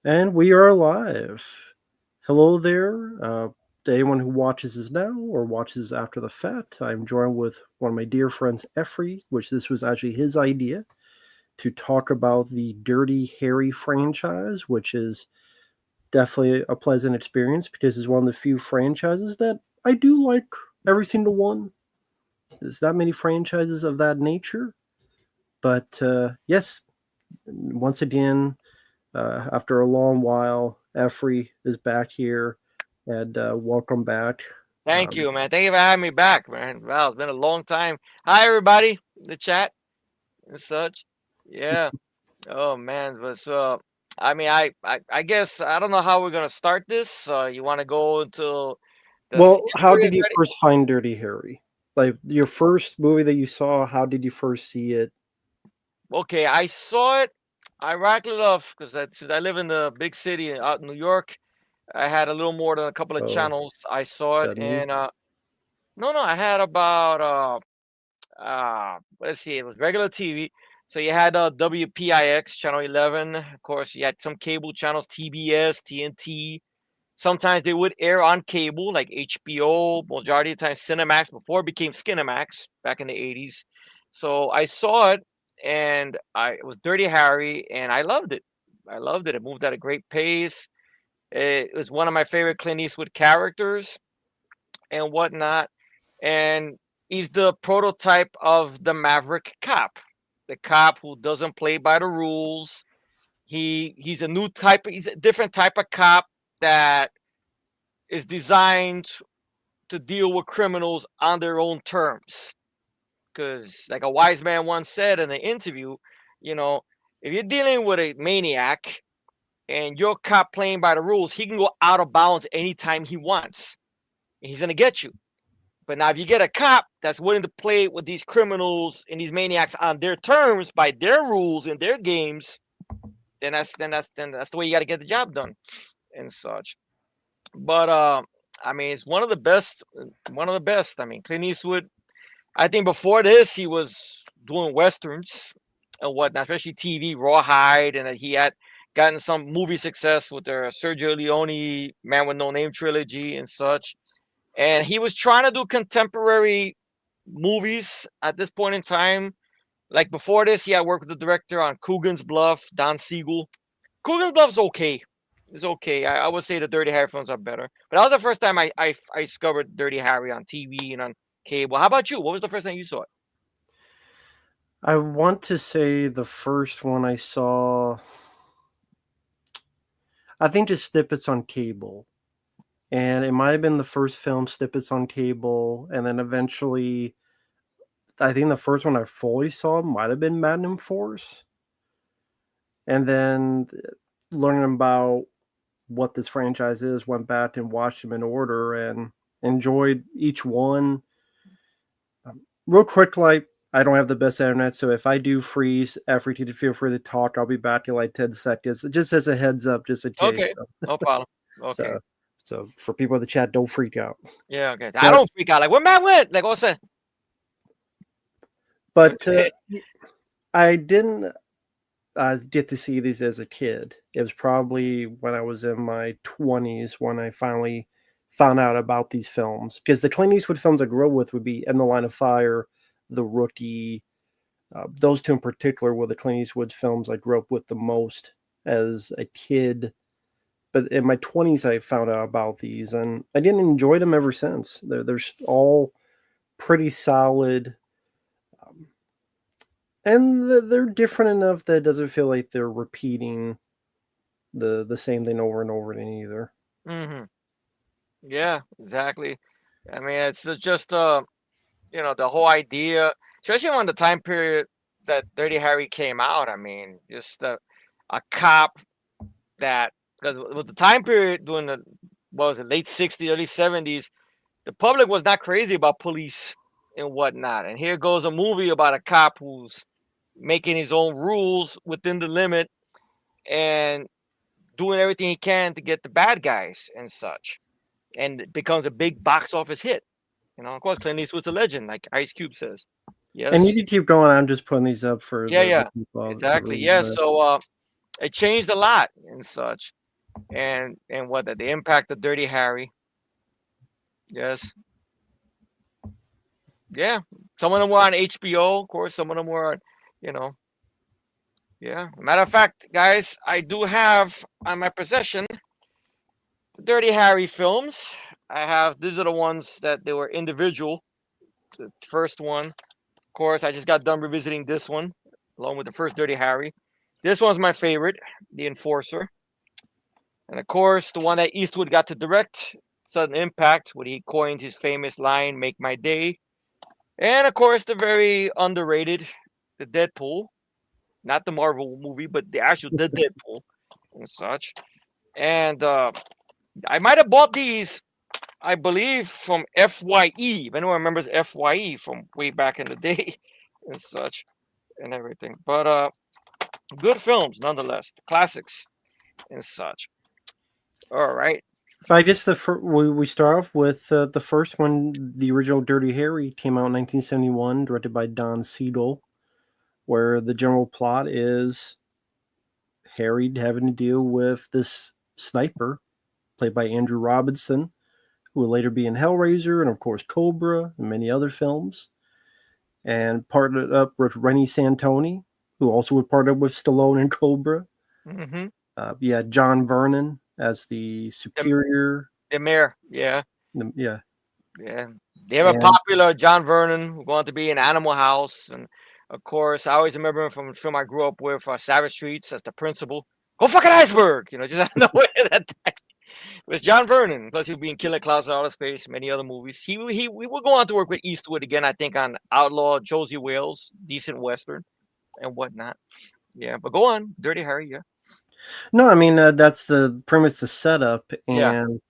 And we are live. Hello there, to anyone who watches this now or watches after the fact. I'm joined with one of my dear friends, Efree, which this was actually his idea to talk about the Dirty Harry franchise, which is definitely a pleasant experience because it's one of the few franchises that I do like every single one. There's not many franchises of that nature. But yes, once again, after a long while, Efree is back here, and welcome back. Thank Um, you, man. Thank you for having me back, man. Wow, it's been a long time. Hi, everybody, in the chat and such. Yeah. Oh man, but so I guess I don't know how we're gonna start this. You want to go into the well, how history did of you Reddit? first find Dirty Harry? Like your first movie that you saw, how did you first see it? Okay, I saw it. Ironically enough, because since I live in the big city out in New York, I had a little more than a couple of Oh, channels. I saw is it, that me? and no, I had about let's see, it was regular TV. So you had WPIX channel 11. Of course, you had some cable channels, TBS, TNT. Sometimes they would air on cable, like HBO. Majority of the time, Cinemax before it became Skinemax back in the 80s. So I saw it, and it was Dirty Harry, and I loved it. I loved it. It moved at a great pace. It was one of my favorite Clint Eastwood characters and whatnot. And he's the prototype of the maverick cop, the cop who doesn't play by the rules. He's a new type. He's a different type of cop that is designed to deal with criminals on their own terms. Because, like a wise man once said in an interview, you know, if you're dealing with a maniac and you're a cop playing by the rules, he can go out of bounds anytime he wants. And he's gonna get you. But now, if you get a cop that's willing to play with these criminals and these maniacs on their terms, by their rules and their games, then that's the way you got to get the job done and such. But I mean, it's one of the best. One of the best. I mean, Clint Eastwood. I think before this, he was doing westerns and whatnot, especially TV, Rawhide, and he had gotten some movie success with the Sergio Leone Man with No Name trilogy and such. And he was trying to do contemporary movies at this point in time. Like before this, he had worked with the director on Coogan's Bluff, Don Siegel. Coogan's Bluff's okay. It's okay. I would say the Dirty Harry films are better. But that was the first time I discovered Dirty Harry on TV and on cable. How about you? What was the first time you saw it? I want to say the first one I saw, I think just snippets on cable. And it might have been the first film snippets on cable, and then eventually I think the first one I fully saw might have been Magnum Force, and then learning about what this franchise is, went back and watched them in order and enjoyed each one. Real quick, like I don't have the best internet, so if I do freeze, every to feel free to talk. I'll be back in like 10 seconds, just as a heads up, just in case. Okay, no problem. Okay, So, so for people in the chat, don't freak out. yeah, okay. I But don't freak out. Like where Matt went? Like what's that? but Okay. I didn't get to see these as a kid. It was probably when I was in my 20s when I finally found out about these films. Because the Clint Eastwood films I grew up with would be In the Line of Fire, The Rookie. Those two in particular were the Clint Eastwood films I grew up with the most as a kid. But in my 20s, I found out about these, and I didn't enjoy them ever since. They're all pretty solid, um, and they're different enough that it doesn't feel like they're repeating the same thing over and over again either. Mm-hmm. Yeah, exactly. I mean, it's just the whole idea, especially on the time period that Dirty Harry came out. I mean, just a cop that, because with the time period during the, what was it, late 60s, early 70s, the public was not crazy about police and whatnot. And here goes a movie about a cop who's making his own rules within the limit and doing everything he can to get the bad guys and such. And it becomes a big box office hit. Of course, Clint Eastwood's a legend, like Ice Cube says. And you Yes. can keep going. I'm just putting these up for Yeah, the yeah. people to Exactly. read. Yeah. But So It changed a lot and such. And what the impact of Dirty Harry. Yes. Yeah. Some of them were on HBO, of course. Some of them were on, you know. Yeah. Matter of fact, guys, I do have on my possession the Dirty Harry films. I have these are the ones that they were individual. The first one, of course, I just got done revisiting this one along with the first Dirty Harry. This one's my favorite, The Enforcer. And of course, the one that Eastwood got to direct, Sudden Impact, when he coined his famous line, "Make my day." And of course, the very underrated, the Deadpool, not the Marvel movie, but the actual the Deadpool and such. And I might have bought these, I believe, from FYE. If anyone remembers FYE from way back in the day and such and everything. But good films nonetheless, classics and such. All right. I guess we start off with the first one. The original Dirty Harry came out in 1971, directed by Don Cheadle, where the general plot is Harry having to deal with this sniper, played by Andrew Robinson, who will later be in Hellraiser and, of course, Cobra and many other films. And partnered up with Rennie Santoni, who also would partner with Stallone and Cobra. Mm-hmm. You had John Vernon as the superior. The mayor, yeah. Yeah. Yeah. They have a And popular John Vernon who going to be in Animal House. And of course, I always remember him from a film I grew up with, Savage Streets, as the principal. Go fucking iceberg! Just out of nowhere that time. It was John Vernon. Plus, he would be in Killer Clouds of Outer Space, many other movies. We will go on to work with Eastwood again, I think, on Outlaw, Josie Wales, decent Western, and whatnot. Yeah, but go on. Dirty Harry, yeah. no, I mean that's the premise, the setup, Yeah. and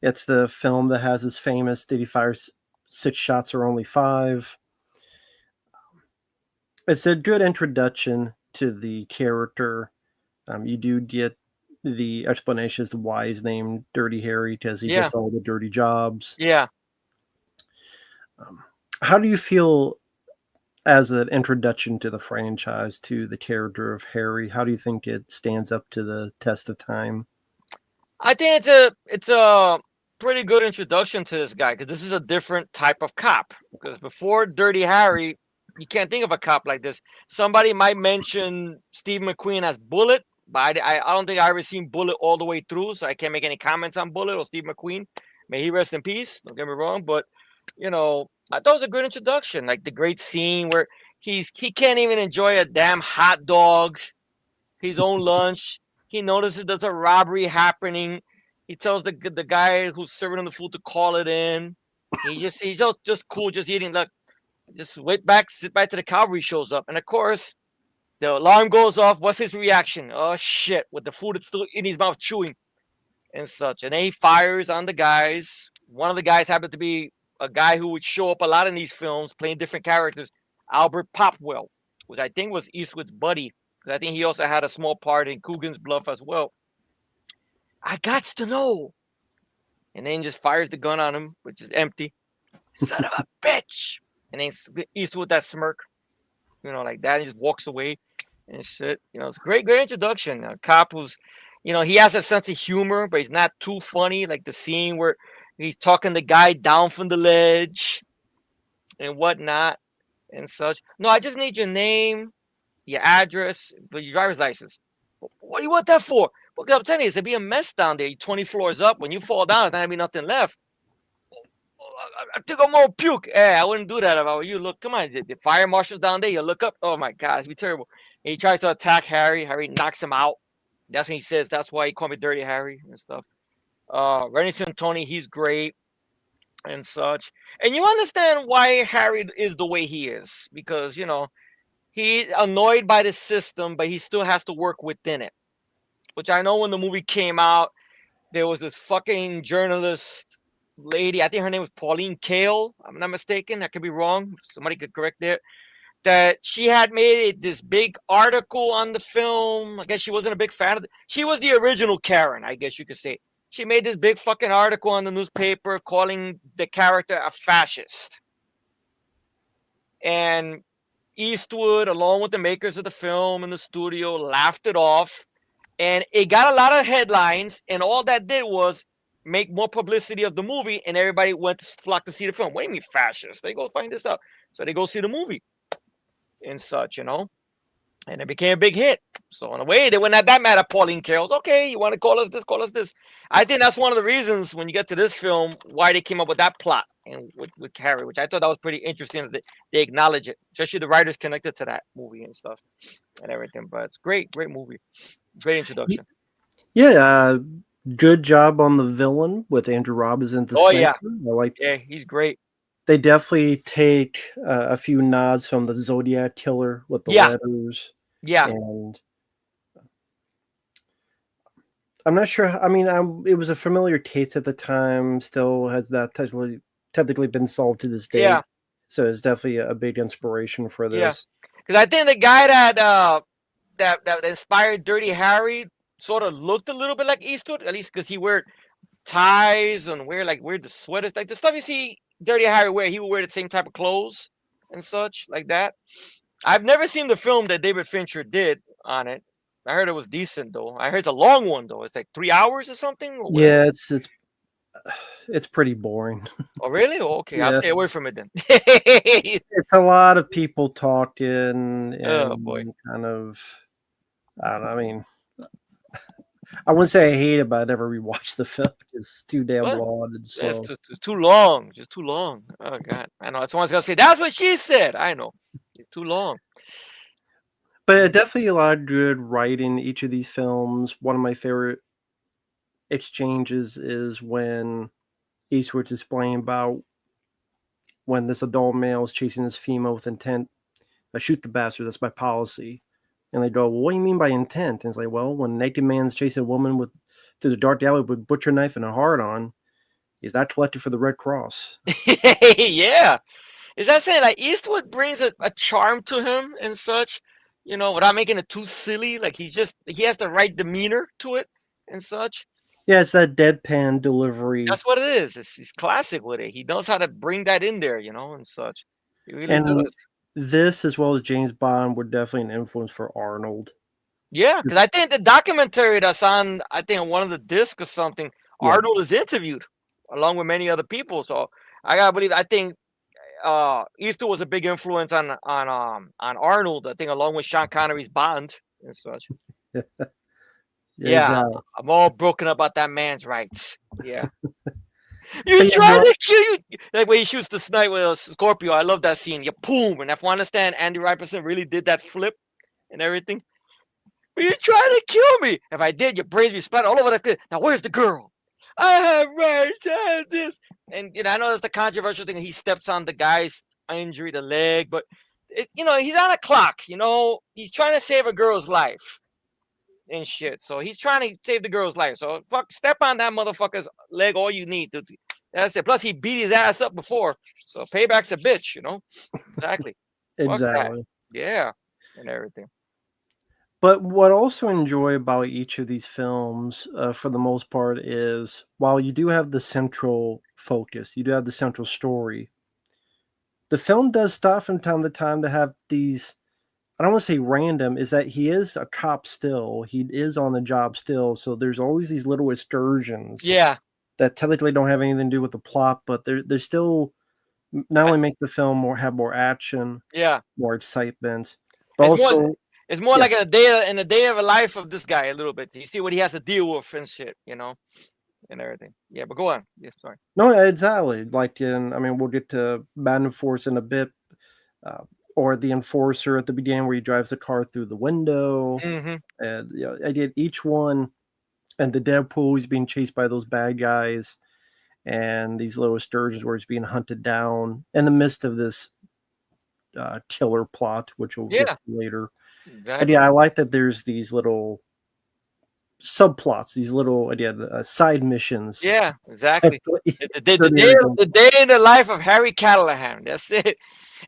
it's the film that has his famous "Did he fire six shots or only five?" It's a good introduction to the character. You do get the explanation as to why he's named Dirty Harry, because he Yeah. gets all the dirty jobs. Yeah. How do you feel as an introduction to the franchise, to the character of Harry? How do you think it stands up to the test of time? I think it's a pretty good introduction to this guy because this is a different type of cop. Because before Dirty Harry, you can't think of a cop like this. Somebody might mention Steve McQueen as Bullet, but I don't think I ever seen Bullet all the way through, so I can't make any comments on Bullet or Steve McQueen. May he rest in peace. Don't get me wrong, but I thought it was a good introduction. Like the great scene where he can't even enjoy a damn hot dog, his own lunch. He notices there's a robbery happening. He tells the guy who's serving him the food to call it in. He's just cool, just eating. Look, just sit back till the cavalry shows up. And of course, the alarm goes off. What's his reaction? Oh shit! With the food that's still in his mouth, chewing and such. And then he fires on the guys. One of the guys happened to be a guy who would show up a lot in these films, playing different characters, Albert Popwell, which I think was Eastwood's buddy. I think he also had a small part in Coogan's Bluff as well. I got to know. And then just fires the gun on him, which is empty. Son of a bitch. And then Eastwood, that smirk, like that, and just walks away and shit. It's a great introduction. A cop who's, he has a sense of humor, but he's not too funny. Like the scene where he's talking the guy down from the ledge and whatnot and such. No, I just need your name, your address, but your driver's license. What do you want that for? Well, I'm telling you, it's gonna be a mess down there. You're 20 floors up. When you fall down, there's not gonna be nothing left. I think I'm gonna puke. Hey, I wouldn't do that if I were you. Look, come on, the fire marshal's down there. You look up. Oh my God, it's be terrible. And he tries to attack Harry. Harry knocks him out. That's when he says, "That's why he called me Dirty Harry" and stuff. Rennie Santoni, he's great and such. And you understand why Harry is the way he is because he's annoyed by the system, but he still has to work within it. Which I know when the movie came out, there was this fucking journalist lady. I think her name was Pauline Kael. I'm not mistaken. I could be wrong. Somebody could correct it. That she had made this big article on the film. I guess she wasn't a big fan of it. She was the original Karen, I guess you could say. She made this big fucking article on the newspaper calling the character a fascist. And Eastwood, along with the makers of the film in the studio, laughed it off. and it got a lot of headlines, and all that did was make more publicity of the movie, and everybody went to flock to see the film. What do you mean fascist? They go find this out, so they go see the movie and such, and it became a big hit. So in a way, they were not that mad at Pauline Kael's. Okay, you want to call us this? Call us this. I think that's one of the reasons when you get to this film why they came up with that plot and with Harry, which I thought that was pretty interesting. That they acknowledge it, especially the writers connected to that movie and stuff and everything. But it's great, great movie, great introduction. Yeah, good job on the villain with Andrew Robinson the Oh yeah, Sniper. I like. yeah, he's great. They definitely take a few nods from the Zodiac Killer with the Yeah, letters, yeah, and I'm not sure. I mean, it was a familiar case at the time. Still has not technically been solved to this day. yeah, So it's definitely a big inspiration for yeah. this. Because I think the guy that inspired Dirty Harry sort of looked a little bit like Eastwood, at least because he wear ties and wear the sweaters, like the stuff you see Dirty Harry wear. He would wear the same type of clothes and such like that. I've never seen the film that David Fincher did on it. I heard it was decent though. I heard it's a long one though. It's like 3 hours or something. Or Yeah, it's pretty boring. Oh really? Oh, okay, I'll Yeah, stay away from it then. it's a lot of people talking Oh boy. and kind of. I don't know. I mean, I wouldn't say I hate it, but I never rewatched the film. It's too damn What? long and slow. It's too long. Just too long. Oh god. I know someone's gonna say that's what she said. I know. It's too long. But definitely a lot of good writing in each of these films. One of my favorite exchanges is when Eastwood's explaining about when this adult male is chasing this female with intent. I shoot the bastard. That's my policy. And they go, well, what do you mean by intent? And it's like, well, when a naked man's chasing a woman through the dark alley with a butcher knife and a hard on, he's not collected for the Red Cross. Yeah. Is that saying like Eastwood brings a charm to him and such, without making it too silly? Like he has the right demeanor to it and such. Yeah, it's that deadpan delivery. That's what it is. He's classic with it. He knows how to bring that in there, and such. He really And does. this, as well as James Bond, were definitely an influence for Arnold. Yeah, because I think the documentary that's on, I think on one of the discs or something, Yeah. Arnold is interviewed along with many other people. So I gotta believe. I think Eastwood was a big influence on Arnold. I think along with Sean Connery's Bond and such. Yeah, Exactly. I'm all broken up about that man's rights. Yeah. You trying to kill you? Like when he shoots the sniper with a Scorpio. I love that scene. You boom. In Afghanistan, Andy Ryerson really did that flip and everything. But you're trying to kill me. If I did, your brains be splattered all over the. Now where's the girl? I have rights. I have this. And I know that's the controversial thing. He steps on the guy's injury, the leg, but he's on a clock. He's trying to save a girl's life and shit. So he's trying to save the girl's life. So step on that motherfucker's leg all you need to. That's it. Plus he beat his ass up before. So payback's a bitch, Exactly. Exactly. Yeah. And everything. But what I also enjoy about each of these films, for the most part, is while you do have the central focus, you do have the central story, the film does stop from time to time to have these, I don't want to say random, is that he is a cop still. He is on the job still. So there's always these little excursions that technically don't have anything to do with the plot, but they're still not only make the film have more action, more excitement, but it's more like in a day of a life of this guy a little bit. You see what he has to deal with and shit, and everything. Yeah, but go on. Yeah, sorry. No, exactly. We'll get to Madden Force in a bit, or the Enforcer at the beginning where he drives the car through the window. Mm-hmm. And I did each one, and the Deadpool, he's being chased by those bad guys, and these little excursions where he's being hunted down in the midst of this killer plot, which we'll get to later. Exactly. And I like that there's these little subplots, these little side missions. Yeah, exactly. The day in the life of Harry Callahan. That's it.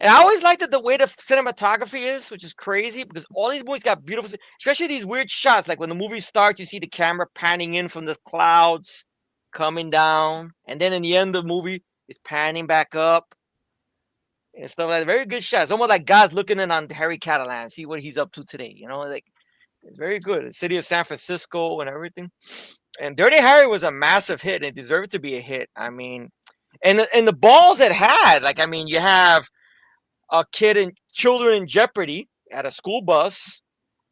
And I always liked the way the cinematography is, which is crazy because all these movies got beautiful, especially these weird shots. Like when the movie starts, you see the camera panning in from the clouds, coming down, and then in the end of the movie, it's panning back up and stuff like that. Very good shots. Almost like God's looking in on Harry Callahan, see what he's up to today. Like It's very good. The city of San Francisco and everything. And Dirty Harry was a massive hit, and it deserved to be a hit. I mean, and the balls it had, like, I mean, you have a kid and children in jeopardy at a school bus.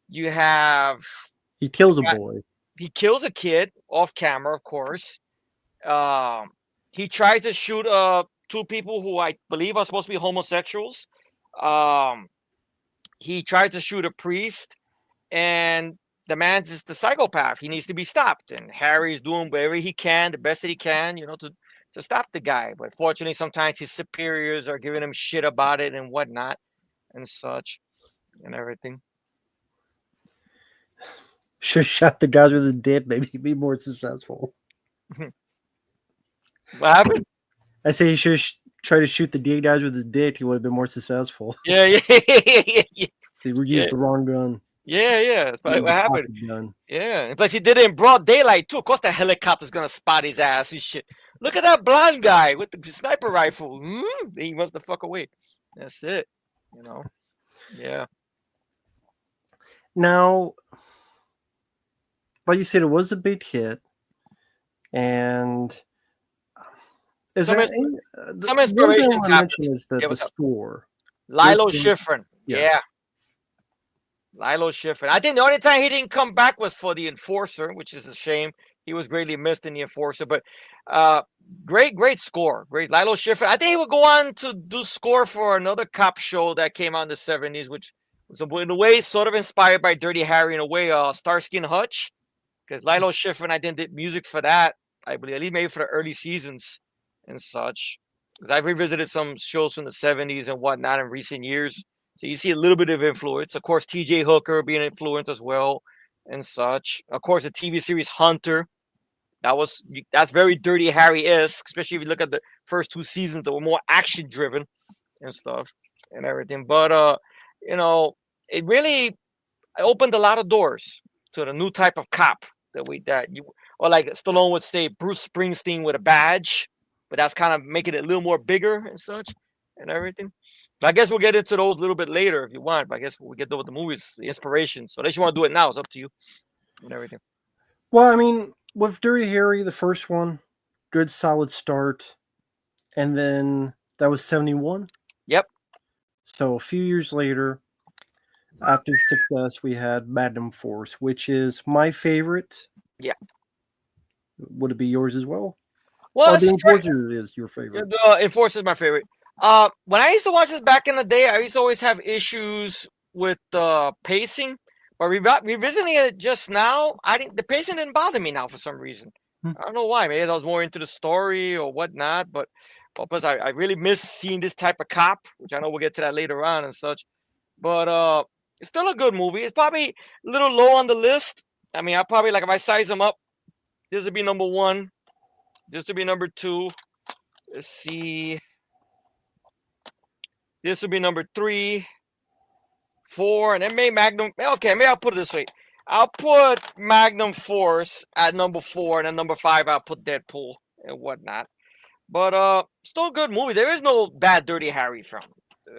You have He kills a boy. he kills a kid off camera, of course. Um, he tries to shoot two people who I believe are supposed to be homosexuals. Um, he tried to shoot a priest, and the man's just a psychopath. He needs to be stopped, and Harry's doing whatever he can, the best that he can, to stop the guy. But fortunately, sometimes his superiors are giving him shit about it and whatnot and such and everything. Should have shot the guys with the dip. Maybe he'd be more successful. What happened? I say he should try to shoot the D guys with his dick. He would have been more successful. Yeah. He used the wrong gun. Yeah. That's probably what happened. Gun. Yeah. And plus, he did it in broad daylight too. Of course, the helicopter's gonna spot his ass and shit. Look at that blonde guy with the sniper rifle. He wants the fuck away. That's it. Yeah. Now, like you said, it was a big hit, and is Some there some inspirations I mentioned is the score. Lilo Schifrin. Yeah. Yeah. Lilo Schifrin. I think the only time he didn't come back was for The Enforcer, which is a shame. He was greatly missed in The Enforcer, but great score. Great. Lilo Schifrin. I think he would go on to do score for another cop show that came out in the 70s, which was in a way sort of inspired by Dirty Harry, in a way, Starsky and Hutch, because Lilo Schifrin, I think, did music for that, I believe, at least maybe for the early seasons and such. Because I've revisited some shows from the 70s and whatnot in recent years. So you see a little bit of influence. Of course, T.J. Hooker being influenced as well and such. Of course, the TV series Hunter. That's very Dirty Harry-esque, especially if you look at the first two seasons that were more action-driven and stuff and everything. But, it really opened a lot of doors to the new type of cop or like Stallone would say, Bruce Springsteen with a badge. But that's kind of making it a little more bigger and such and everything. But I guess we'll get into those a little bit later if you want. But I guess we'll get to the movies, the inspiration. So unless you want to do it now, it's up to you and everything. Well, I mean, with Dirty Harry, the first one, good solid start. And then that was 71. Yep. So a few years later, after success, we had Magnum Force, which is my favorite. Yeah. Would it be yours as well? Well, The Enforcer is your favorite. The Enforcer is my favorite. When I used to watch this back in the day, I used to always have issues with pacing. But revisiting it just now, the pacing didn't bother me now for some reason. I don't know why. Maybe I was more into the story or whatnot. But plus, I really miss seeing this type of cop, which I know we'll get to that later on and such. But it's still a good movie. It's probably a little low on the list. I mean, if I size them up, this would be number 1. This would be number 2. Let's see. This would be number 3, 4, and then maybe Magnum. Okay, maybe I'll put it this way. I'll put Magnum Force at number 4, and then number 5, I'll put Deadpool and whatnot. But still a good movie. There is no bad Dirty Harry film,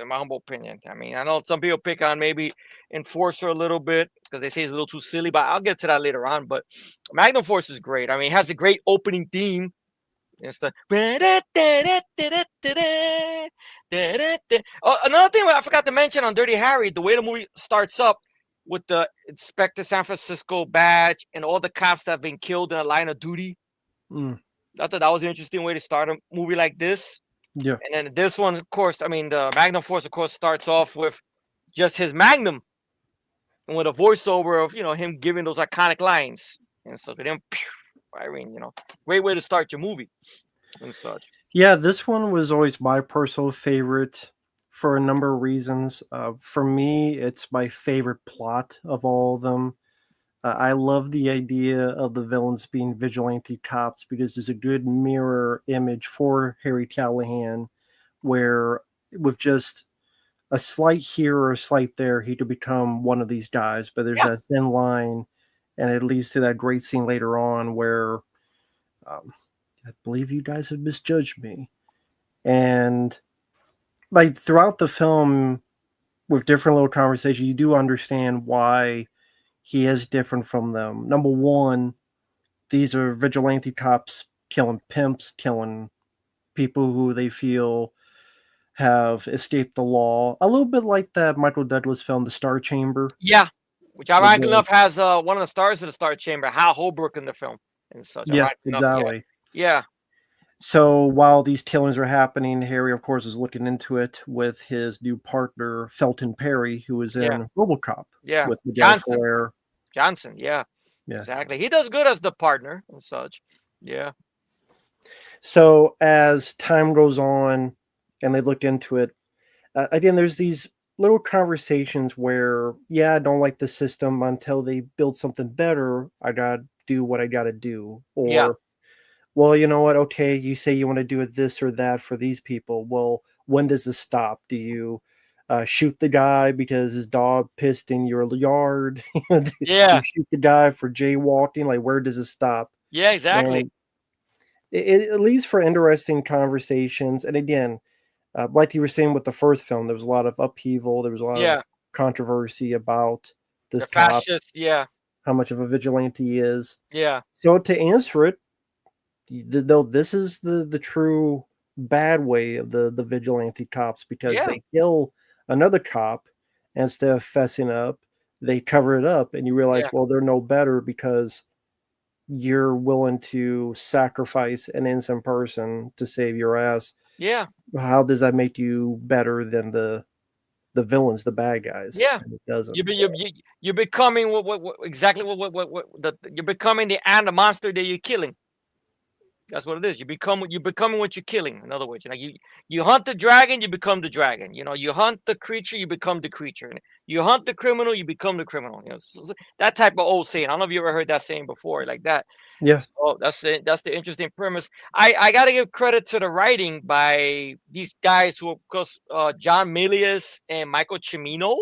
in my humble opinion. I mean, I know some people pick on maybe Enforcer a little bit because they say it's a little too silly, but I'll get to that later on. But Magnum Force is great. I mean, it has a great opening theme. It's the another thing I forgot to mention on Dirty Harry, the way the movie starts up with the Inspector San Francisco badge and all the cops that have been killed in a line of duty. I thought that was an interesting way to start a movie like this. Yeah. And then this one, of course, I mean, the Magnum Force, of course, starts off with just his Magnum and with a voiceover of, him giving those iconic lines. And so then, I mean, great way to start your movie and such. Yeah, this one was always my personal favorite for a number of reasons. For me, it's my favorite plot of all of them. I love the idea of the villains being vigilante cops because it's a good mirror image for Harry Callahan, where with just a slight here or a slight there, he could become one of these guys. But there's that thin line, and it leads to that great scene later on where I believe you guys have misjudged me. And like throughout the film, with different little conversations, you do understand why he is different from them. Number one, these are vigilante cops killing pimps, killing people who they feel have escaped the law. A little bit like that Michael Douglas film, The Star Chamber. Yeah, which ironically Again, enough has one of the stars of the Star Chamber, Hal Holbrook, in the film and such. yeah, Ironically enough, yeah, exactly. yeah, So while these killings are happening, Harry, of course, is looking into it with his new partner, Felton Perry, who was yeah, in RoboCop yeah. with Miguel Johnson, Ferrer. Johnson, yeah, Yeah. exactly. He does good as the partner and such. Yeah, So as time goes on and they look into it, again, there's these little conversations where, yeah, I don't like the system until they build something better. I got to do what I got to do. yeah, Or, well, you know what? Okay, you say you want to do it this or that for these people. Well, when does this stop? Do you shoot the guy because his dog pissed in your yard? Do you yeah, shoot the guy for jaywalking? Like, where does it stop? yeah, exactly. And it leaves for interesting conversations. And again, like you were saying with the first film, there was a lot of upheaval. There was a lot Yeah, of controversy about the this cop, fascist. Yeah, how much of a vigilante he is. yeah, So to answer it, though, this is the true bad way of the vigilante cops because yeah, they kill another cop and instead of fessing up, they cover it up, and you yeah, realize, well, they're no better because you're willing to sacrifice an innocent person to save your ass. yeah, How does that make you better than the villains, the bad guys? yeah. And it You doesn't. be So you're becoming what exactly what the you're becoming the monster that you're killing. That's what it is. You're becoming what you're killing. In other words, you hunt the dragon, you become the dragon. You hunt the creature, you become the creature. And you hunt the criminal, you become the criminal. That type of old saying. I don't know if you ever heard that saying before, like that. yeah, So that's it. That's the interesting premise. I got to give credit to the writing by these guys who, of course, John Milius and Michael Cimino.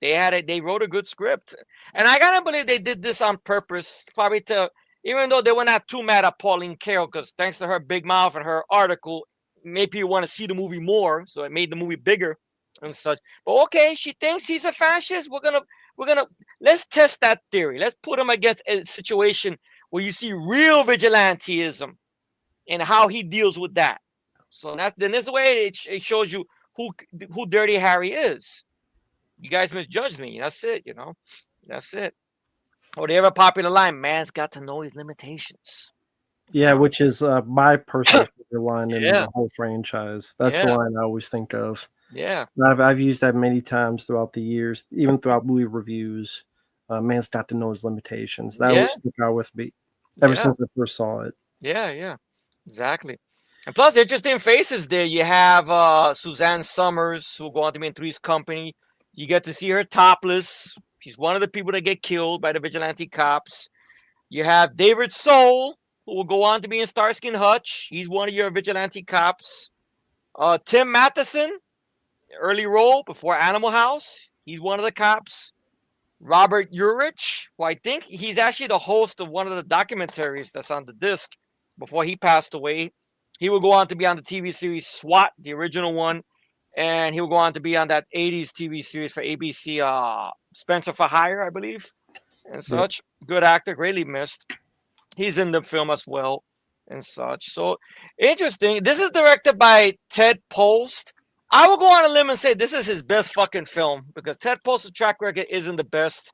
They wrote a good script, and I gotta believe they did this on purpose, probably to, even though they were not too mad at Pauline Kael, because thanks to her big mouth and her article, maybe you want to see the movie more, so it made the movie bigger and such. But okay, she thinks he's a fascist. We're gonna let's test that theory. Let's put him against a situation where you see real vigilantism and how he deals with that. So that's then this way it shows you who Dirty Harry is. You guys misjudged me. That's it, That's it. Or the ever popular line, man's got to know his limitations. yeah, which is my personal favorite line in Yeah, the whole franchise. That's the yeah, line I always think of. yeah, I've used that many times throughout the years, even throughout movie reviews. Man's got to know his limitations. That yeah, always stuck out with me ever yeah, since I first saw it. yeah, yeah. Exactly. And plus, interesting faces there. You have Suzanne Summers, who will go on to be in Three's Company. You get to see her topless. She's one of the people that get killed by the vigilante cops. You have David Soul, who will go on to be in Starsky and Hutch. He's one of your vigilante cops. Tim Matheson, early role before Animal House. He's one of the cops. Robert Urich, who I think he's actually the host of one of the documentaries that's on the disc before he passed away. He will go on to be on the TV series SWAT, the original one, and he will go on to be on that 80s TV series for ABC, Spencer for Hire, I believe, and Yep. such. Good actor, greatly missed. He's in the film as well and such. So interesting. This is directed by Ted Post. I will go on a limb and say this is his best fucking film because Ted Post's track record isn't the best.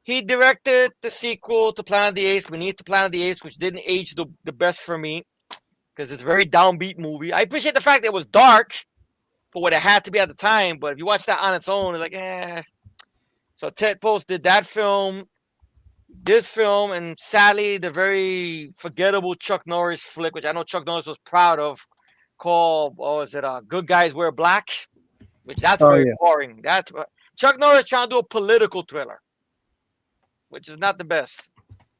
He directed the sequel to Planet of the Apes, Beneath the Planet of the Apes, which didn't age the best for me because it's a very downbeat movie. I appreciate the fact that it was dark for what it had to be at the time, but if you watch that on its own, it's like, eh. So Ted Post did that film, this film, and sadly, the very forgettable Chuck Norris flick, which I know Chuck Norris was proud of, called, what was it, Good Guys Wear Black, which that's Oh very yeah. boring. That's Chuck Norris trying to do a political thriller, which is not the best.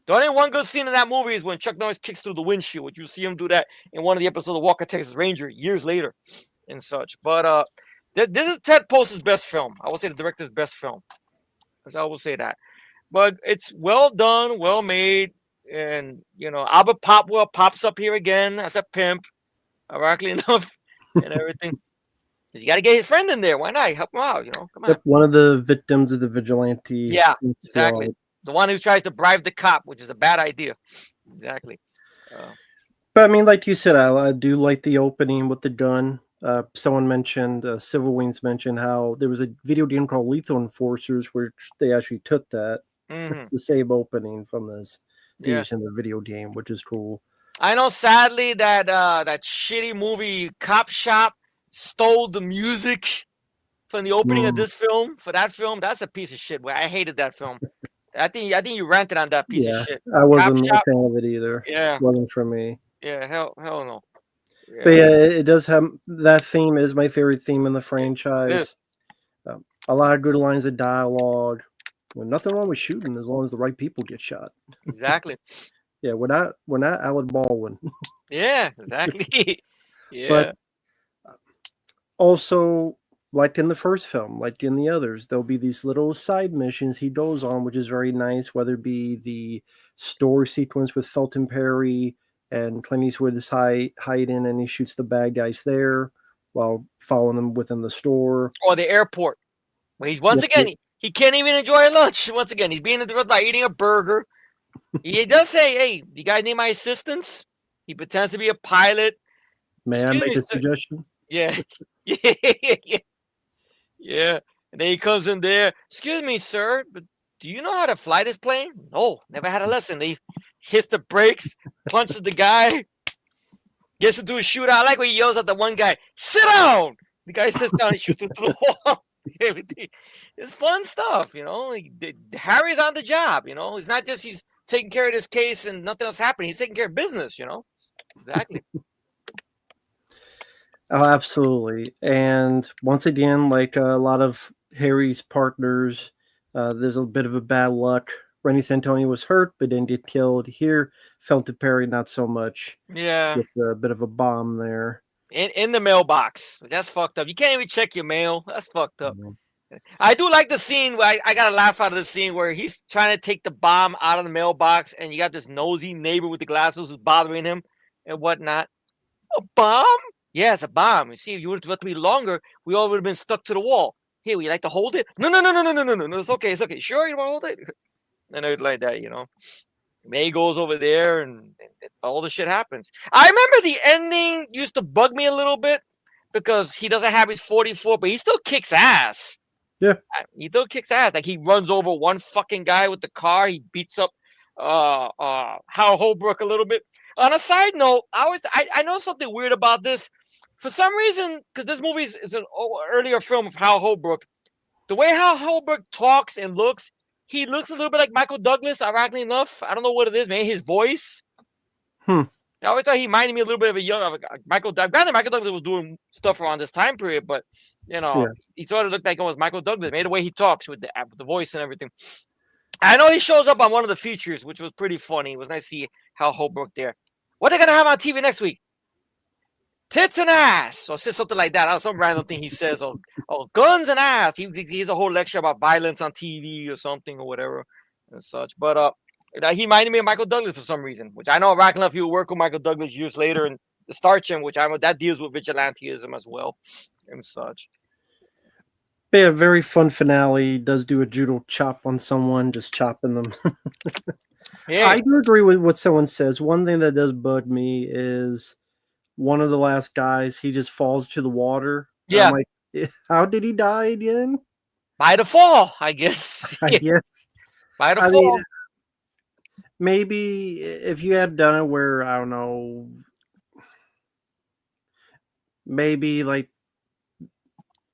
The only one good scene in that movie is when Chuck Norris kicks through the windshield, which you see him do that in one of the episodes of Walker, Texas Ranger years later and such. But this is Ted Post's best film. I would say the director's best film. I will say that. But it's well done, well made, and Albert Popwell pops up here again as a pimp, ironically enough, and everything. You got to get his friend in there. Why not? Help him out. Come on. Yep, one of the victims of the vigilante Yeah, exactly. squad. The one who tries to bribe the cop, which is a bad idea. Exactly. But I mean, like you said, I do like the opening with the gun. Someone mentioned, Civil Wings mentioned how there was a video game called Lethal Enforcers, which they actually took that Mm-hmm. the same opening from this to Yeah. use in the video game, which is cool. I know, sadly, that shitty movie Cop Shop stole the music from the opening of Mm, this film. For that film, that's a piece of shit. I hated that film. I think you ranted on that piece of yeah, shit. I Cop wasn't a Shop. fan of it either. Yeah. Wasn't for me. Yeah. Hell no. But Yeah. yeah, it does have that theme is my favorite theme in the It is. franchise. A lot of good lines of dialogue. Well, nothing wrong with shooting as long as the right people get shot. Exactly. Yeah, we're not Alec Baldwin. Yeah. Exactly. But Yeah. also, like in the first film, like in the others, there'll be these little side missions he goes on, which is very nice, whether it be the store sequence with Felton Perry and Clint Eastwood is hiding and he shoots the bad guys there while following them within the store. Or the airport. Where he's once Yep, again he can't even enjoy lunch. Once again, he's being interrupted by eating a burger. He does say, "Hey, you guys need my assistance?" He pretends to be a pilot. may I Excuse make me, a sir. suggestion? Yeah, yeah, yeah. And then he comes in there. Excuse me, sir, but do you know how to fly this plane? No, never had a lesson. He hits the brakes, punches the guy, gets into a shootout. I like when he yells at the one guy, "Sit down!" The guy sits down. He shoots him through the wall. Everything. It's fun stuff, Harry's on the job, It's not just he's taking care of this case and nothing else happening. He's taking care of business, Exactly. Oh, absolutely. And once again, like a lot of Harry's partners, there's a bit of a bad luck. Rennie Santoni was hurt, but didn't get killed. Here, Felton Perry, not so much. Yeah. With a bit of a bomb there. In the mailbox. That's fucked up. You can't even check your mail. That's fucked up. Mhm. I do like the scene where I got a laugh out of the scene where he's trying to take the bomb out of the mailbox and you got this nosy neighbor with the glasses who's bothering him and whatnot. A bomb? Yeah, it's a bomb. You see, if you would have let me longer, we all would have been stuck to the wall. Here, would you like to hold it? No. It's okay. It's okay. Sure, you want to hold it? And it like that, May goes over there and all the shit happens. I remember the ending used to bug me a little bit because he doesn't have his 44, but he still kicks ass. Yeah. He still kicks ass. Like he runs over one fucking guy with the car. He beats up Hal Holbrook a little bit. On a side note, I know something weird about this. For some reason, because this movie is an earlier film of Hal Holbrook, the way Hal Holbrook talks and looks, he looks a little bit like Michael Douglas, ironically enough. I don't know what it is, man. His voice. I always thought he reminded me a little bit of a young Michael Douglas. Granted, Michael Douglas was doing stuff around this time period, but he sort of looked like almost Michael Douglas. Maybe the way he talks with the voice and everything. I know he shows up on one of the features, which was pretty funny. It was nice to see Hal Holbrook there. What are they gonna have on TV next week? Tits and ass, or something like that. Some random thing he says, or guns and ass. He has a whole lecture about violence on TV or something or whatever and such. But he reminded me of Michael Douglas for some reason, which I know Rock Love, he would work with Michael Douglas years later in the Star Trek, which I know that deals with vigilantism as well and such. But yeah, very fun finale. Does do a judo chop on someone, just chopping them. Yeah, I do agree with what someone says. One thing that does bug me is one of the last guys, he just falls to the water. Yeah. I'm like, how did he die again? By the fall, I guess. I guess. By the fall. Mean, maybe if you had done it where, I don't know, maybe like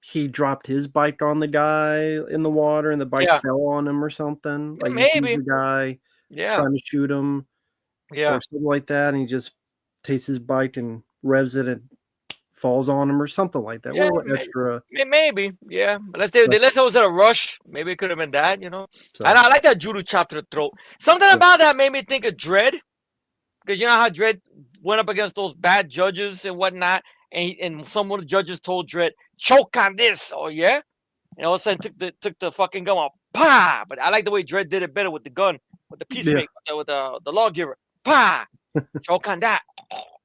he dropped his bike on the guy in the water and the bike fell on him or something. Like maybe the guy trying to shoot him or something like that, and he just takes his bike and revs it and falls on him or something like that. Yeah, a little extra. Maybe, yeah. Unless they was at a rush, maybe it could have been that, So. And I like that judo chop to the throat. Something about that made me think of Dredd, because you know how Dredd went up against those bad judges and whatnot, and some of the judges told Dredd, choke on this, and all of a sudden took the fucking gun off, pa! But I like the way Dredd did it better with the gun, with the peacemaker, with the lawgiver, pa! Choke on that,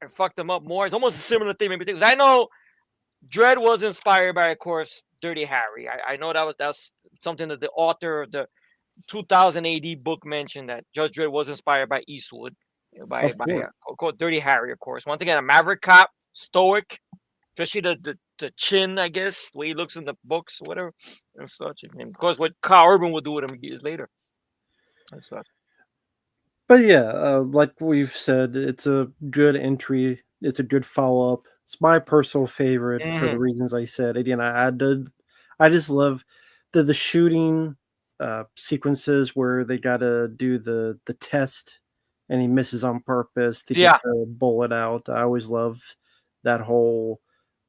and fuck them up more. It's almost a similar thing, maybe because I know Dredd was inspired by, of course, Dirty Harry. I know that's something that the author of the 2000 AD book mentioned, that Judge Dredd was inspired by Eastwood, Of course. Dirty Harry, of course. Once again, a maverick cop, stoic, especially the chin, I guess, the way he looks in the books, whatever, and such. And of course, what Carl Urban would do with him years later, and such. But yeah, like we've said, it's a good entry. It's a good follow up. It's my personal favorite for the Mm-hmm. reasons I said. Again, I just love the shooting sequences where they got to do the test, and he misses on purpose to get Yeah, the bullet out. I always love that whole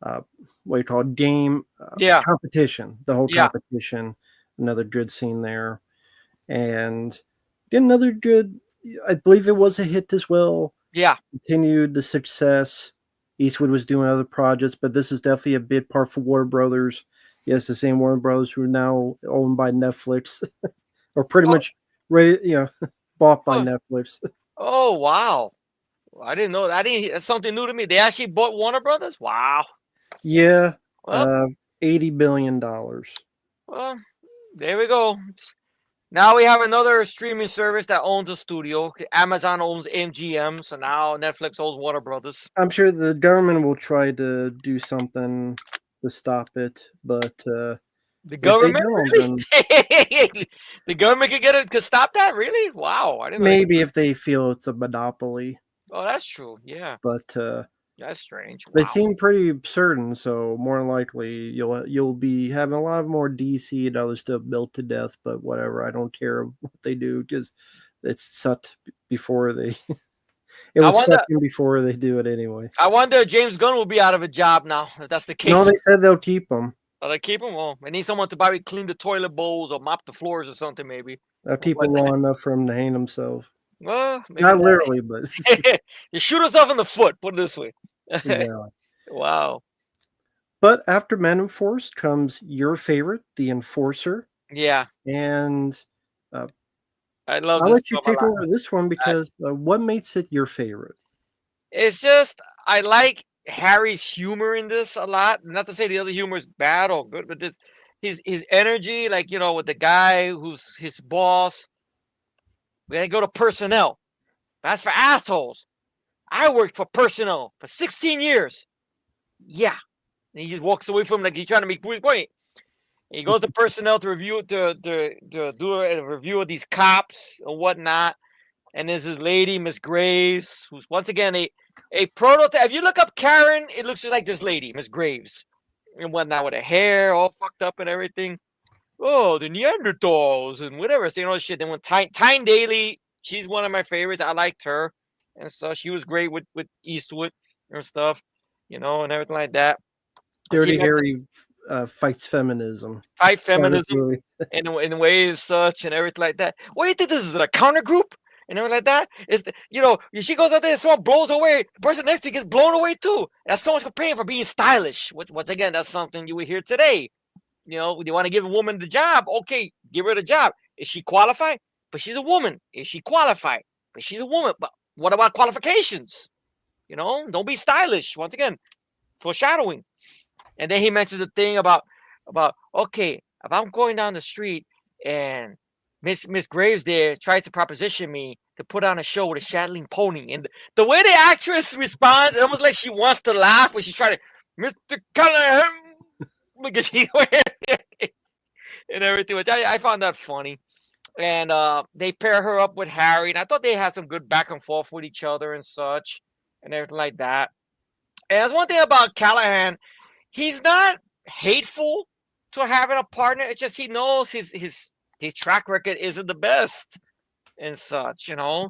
uh, what you call it, game yeah, competition. The whole yeah, competition. Another good scene there, and another good. I believe it was a hit as well. yeah. Continued the success. Eastwood was doing other projects, but this is definitely a big part for Warner Brothers. Yes, the same Warner Brothers who are now owned by Netflix, or pretty Oh, much ready, bought by oh, Netflix. oh, wow. I didn't know that. I didn't. That's something new to me. They actually bought Warner Brothers. Wow. Yeah, Well, $80 billion. well, there we go. Now we have another streaming service that owns a studio. Amazon owns MGM, so now Netflix owns Warner Brothers. I'm sure the government will try to do something to stop it, but The if they government, don't, really? then The government could stop that, really? Wow, I didn't know they could. maybe if they feel it's a monopoly. Oh, that's true. Yeah, But that's strange. they Wow. seem pretty certain, so more than likely you'll be having a lot more DC and other stuff built to death. But whatever, I don't care what they do because it's sucked before they. It I was wonder. sucking before they do it anyway. I wonder if James Gunn will be out of a job now. If that's the No, case, they said they'll keep them. will they keep him? Well, I need someone to probably clean the toilet bowls or mop the floors or something, maybe. They'll keep But him long enough for him to hang himself. well, maybe Not that. literally, but You shoot yourself in the foot. Put it this way. yeah. Wow. But after Man Enforced comes your favorite, The Enforcer, Yeah, and uh, I love I'll this let you film a take lot. over this one I, because what makes it your favorite? it's just I like Harry's humor in this a lot. Not to say the other humor is bad or good, but this his energy, like with the guy who's his boss. We gotta go to personnel. That's for assholes. I worked for personnel for 16 years. Yeah. And he just walks away from him like he's trying to make his point. And he goes to personnel to review to do a review of these cops and whatnot. And there's this lady, Miss Graves, who's once again a prototype. If you look up Karen, it looks just like this lady, Miss Graves, and whatnot, with her hair all fucked up and everything. Oh, the Neanderthals and whatever, saying all this shit. Then when Tyne Daly, she's one of my favorites. I liked her and stuff. She was great with Eastwood and stuff, and everything like that. And she Dirty met Harry fights feminism. fight By this feminism movie. in ways such and everything like that. What do you think this is, a counter group and everything like that? It's she goes out there and someone blows away. The person next to you gets blown away too. That's so much comparing for being stylish. Which once again, that's something you would hear today. You want to give a woman the job? Okay, give her the job. Is she qualified? But she's a woman. Is she qualified? But she's a woman. But what about qualifications? Don't be stylish. Once again, foreshadowing. And then he mentions the thing about okay, if I'm going down the street and Miss Graves there tries to proposition me to put on a show with a Shetland pony, and the way the actress responds, it almost like she wants to laugh when she's trying to, Mr. Callahan, because she and everything, which I found that funny. And they pair her up with Harry, and I thought they had some good back and forth with each other and such, and everything like that. And that's one thing about Callahan. He's not hateful to having a partner. It's just he knows his track record isn't the best and such. Yeah,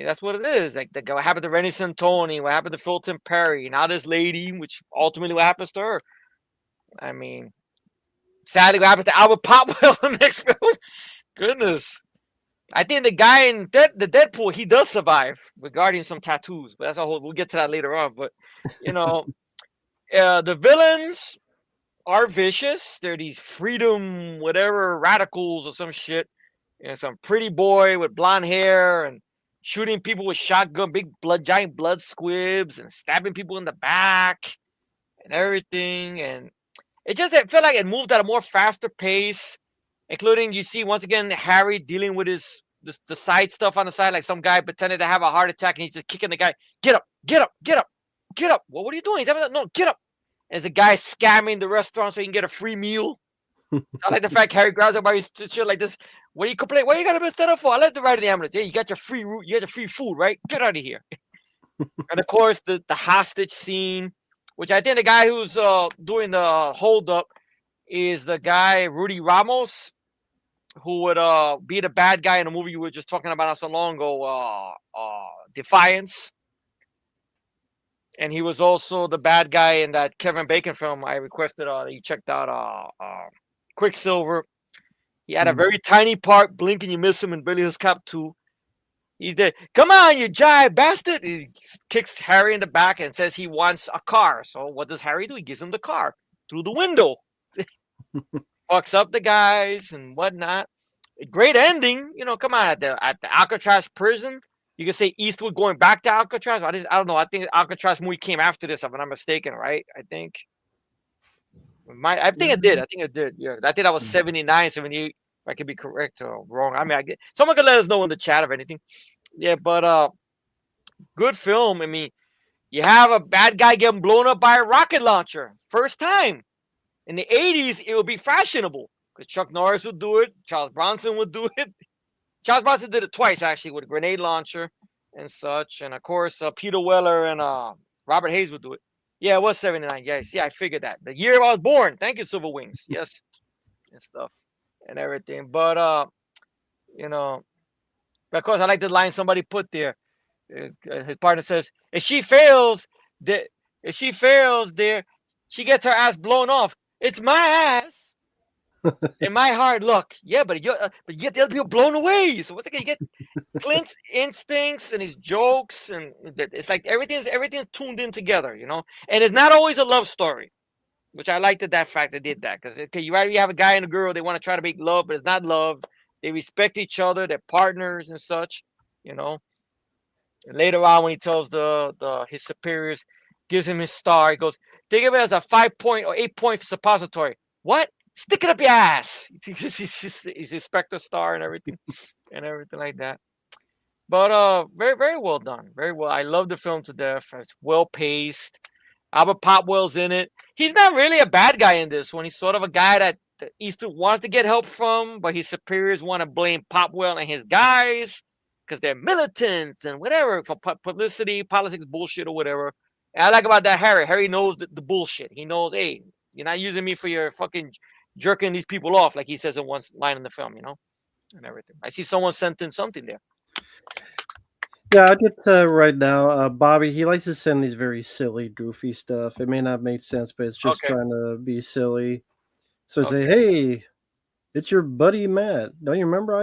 that's what it is. Like what happened to Rennie Santoni, what happened to Fulton Perry, now this lady, which ultimately what happens to her. I mean, sadly, what happens to Albert Popwell in the next film? Goodness. I think the guy in the Deadpool, he does survive regarding some tattoos, but that's a whole. We'll get to that later on. But the villains are vicious. They're these freedom, whatever, radicals or some shit. Some pretty boy with blonde hair and shooting people with shotgun, giant blood squibs, and stabbing people in the back and everything, and it felt like it moved at a more faster pace, including you see once again Harry dealing with the side stuff on the side, like some guy pretended to have a heart attack and he's just kicking the guy, get up, get up, get up, get up. Well, what are you doing? He's having no, get up. And there's a guy scamming the restaurant so he can get a free meal. I like the fact Harry grabs up by his shit like this. What do you complain? What are you gonna mess that up for? I let the ride in the ambulance. Yeah, you got your free route, you got your free food, right? Get out of here. And of course, the hostage scene, which I think the guy who's doing the hold up is the guy Rudy Ramos, who would be the bad guy in the movie you were just talking about not so long ago, Defiance. And he was also the bad guy in that Kevin Bacon film I requested that you checked out, Quicksilver. He had a very tiny part, blink and you miss him in Billy Hills Cop 2. He's there. Come on, you jive bastard. He kicks Harry in the back and says he wants a car. So what does Harry do? He gives him the car through the window. Fucks up the guys and whatnot. A great ending. You know, come on, at the Alcatraz prison. You can say Eastwood going back to Alcatraz. I don't know. I think Alcatraz movie came after this, if I'm not mistaken, right? I think it did. I think it did. Yeah. I think that was 79, 78. I could be correct or wrong. I mean, someone could let us know in the chat of anything. Yeah, but good film. I mean, you have a bad guy getting blown up by a rocket launcher. First time. In the 80s, it would be fashionable because Chuck Norris would do it. Charles Bronson would do it. Charles Bronson did it twice, actually, with a grenade launcher and such. And, of course, Peter Weller and Robert Hayes would do it. Yeah, it was 79. Yeah, see, I figured that. The year I was born. Thank you, Silver Wings. Yes. And stuff and everything. But, you know, of course, I like the line somebody put there. His partner says, if she fails there, she gets her ass blown off. It's my ass and my hard luck. Yeah, but you get the other people blown away. So what's it? You get Clint's instincts and his jokes, and it's like everything's tuned in together, you know. And it's not always a love story, which I liked that fact they did that because you have a guy and a girl, they want to try to make love, but it's not love. They respect each other, they're partners and such, you know. And later on, when he tells his superiors, gives him his star, he goes, think of it as a 5-point or 8-point suppository. What? Stick it up your ass. He's his Spectre star and everything like that. But very, very well done. Very well. I love the film to death. It's well paced. Albert Popwell's in it. He's not really a bad guy in this one. He's sort of a guy that Eastwood wants to get help from, but his superiors want to blame Popwell and his guys because they're militants and whatever for publicity, politics, bullshit, or whatever. And I like about that Harry. Harry knows the bullshit. He knows, hey, you're not using me for your fucking jerking these people off, like he says in one line in the film, you know, and everything. I see someone sent in something there. Yeah, I get right now. Bobby, he likes to send these very silly, goofy stuff. It may not make sense, but it's just trying to be silly. So say, hey, it's your buddy Matt. Don't you remember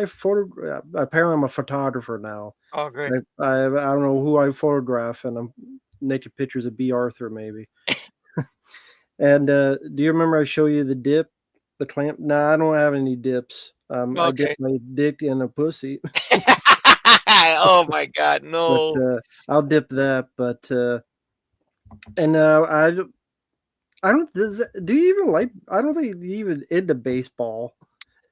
apparently I'm a photographer now. Oh, great. I don't know who I photograph, and I'm naked pictures of B. Arthur, maybe. And do you remember I show you the dip, the clamp? No, I don't have any dips. I dip my dick in a pussy. Oh my God, no! But, I'll dip that, but and I don't. Do you even like? I don't think you even into baseball.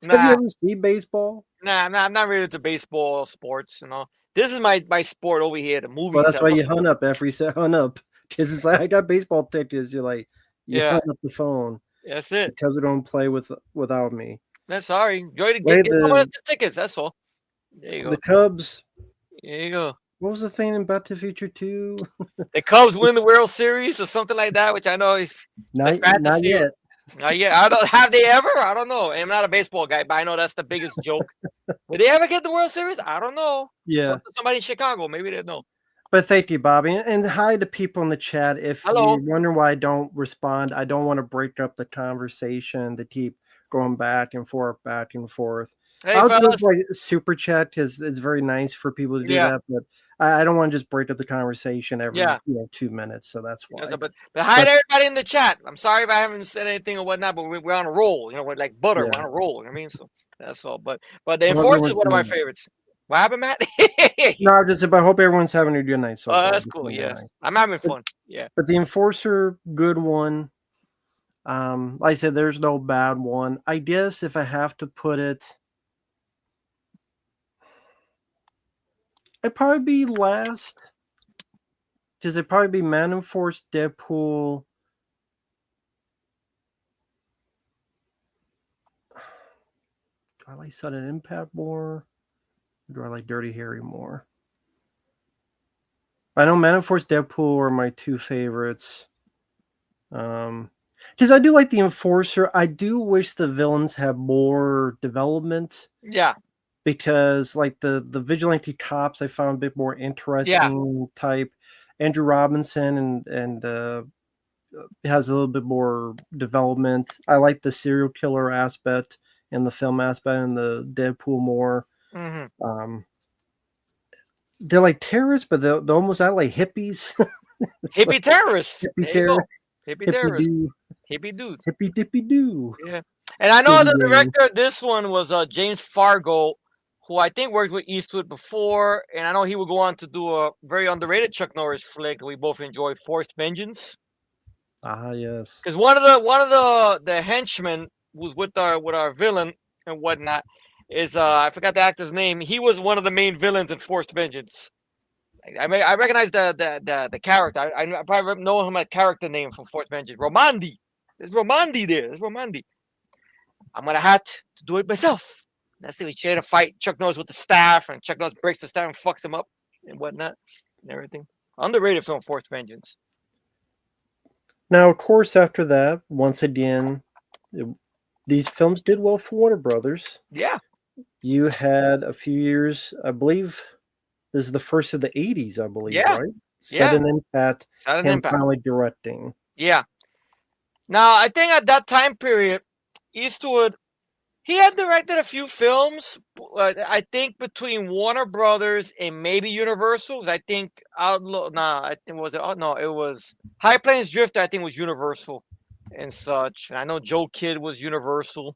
Nah. Have you ever seen baseball? Nah, I'm not really into baseball sports. You know, this is my sport over here. The movie. Well, that's why you hung up. Efree said hung up because it's like I got baseball tickets. You're like hung up the phone. That's it. Because we don't play without me. That's sorry. Enjoy get the tickets. That's all. There you go. The Cubs. There you go. What was the thing in Back to the Future 2? The Cubs win the World Series or something like that, which I know is not yet. Not yet. I don't have they ever? I don't know. I'm not a baseball guy, but I know that's the biggest joke. Will they ever get the World Series? I don't know. Yeah. Somebody in Chicago, maybe they know. But thank you, Bobby, and hi to people in the chat. If you wonder why I don't respond, I don't want to break up the conversation to keep going back and forth. Hey, I'll just like super chat because it's very nice for people to do that, but I don't want to just break up the conversation every 2 minutes. So that's why. But hi to everybody in the chat. I'm sorry if I haven't said anything or whatnot, but we're on a roll. You know, we're like butter. We're on a roll. You know what I mean, so that's all. But the Enforcer is one of my favorites. What happened, Matt? No, I hope everyone's having a good night so Oh, far. that's This cool. Monday Yeah, night. I'm having But, fun. Yeah, but the Enforcer, good one. Like I said, there's no bad one. I guess if I have to put it, it'd probably be last. Because it'd probably be Man and Force, Deadpool. Do I like Sudden Impact more? Or do I like Dirty Harry more? I know Man and Force, Deadpool are my two favorites. Because I do like the Enforcer. I do wish the villains had more development. yeah, Because like the vigilante cops, I found a bit more yeah. interesting type. Andrew Robinson and has a little bit more development. I like the serial killer aspect and the film aspect and the Deadpool more. Hmm. Um, they're like terrorists, but they're almost out like hippies. It's like Hippie terrorists. hippie There you go. terrorists, Hippie hippie terrorists. do, Hippie dudes. hippie dippy do. Yeah. And I know Scooby the Gang. director of this one was James Fargo, who I think worked with Eastwood before, and I know he would go on to do a very underrated Chuck Norris flick that we both enjoyed, Forced Vengeance. Ah, yes. Because one of the henchmen who's with our villain and whatnot is I forgot the actor's name. He was one of the main villains in Forced Vengeance. I recognize the character. I probably know him a character name from Forced Vengeance. Romandi. There's Romandi there. There's Romandi. I'm gonna have to do it myself. That's it. We try to fight Chuck Norris with the staff, and Chuck Norris breaks the staff and fucks him up and whatnot and everything. Underrated film, Forced Vengeance. Now, of course, after that, once again, these films did well for Warner Brothers. Yeah, You had a few years, I believe. This is the first of the '80s, I believe, yeah, right? yeah. Sudden Impact, Sudden him Impact. finally directing. Yeah. Now I think at that time period, Eastwood he had directed a few films. I think between Warner Brothers and maybe Universal. 'Cause I think Outlaw. Nah, I think was it? Oh no, it was High Plains Drifter. I think was Universal and such. And I know Joe Kidd was Universal,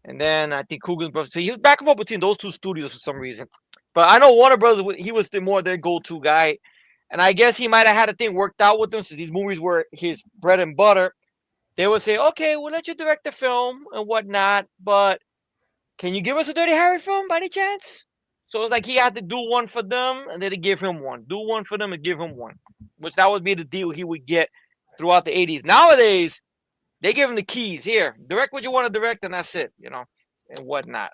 and then I think Coogan Brothers. So he was back and forth between those two studios for some reason. But I know Warner Brothers. He was more their go-to guy, and I guess he might have had a thing worked out with them since these movies were his bread and butter. They would say, "Okay, we'll let you direct the film and whatnot, but." Can you give us a Dirty Harry film by any chance? So it's like he had to do one for them and then they give him one. Do one for them and give him one. Which that would be the deal he would get throughout the 80s. Nowadays, they give him the keys. Here, direct what you want to direct and that's it, and whatnot.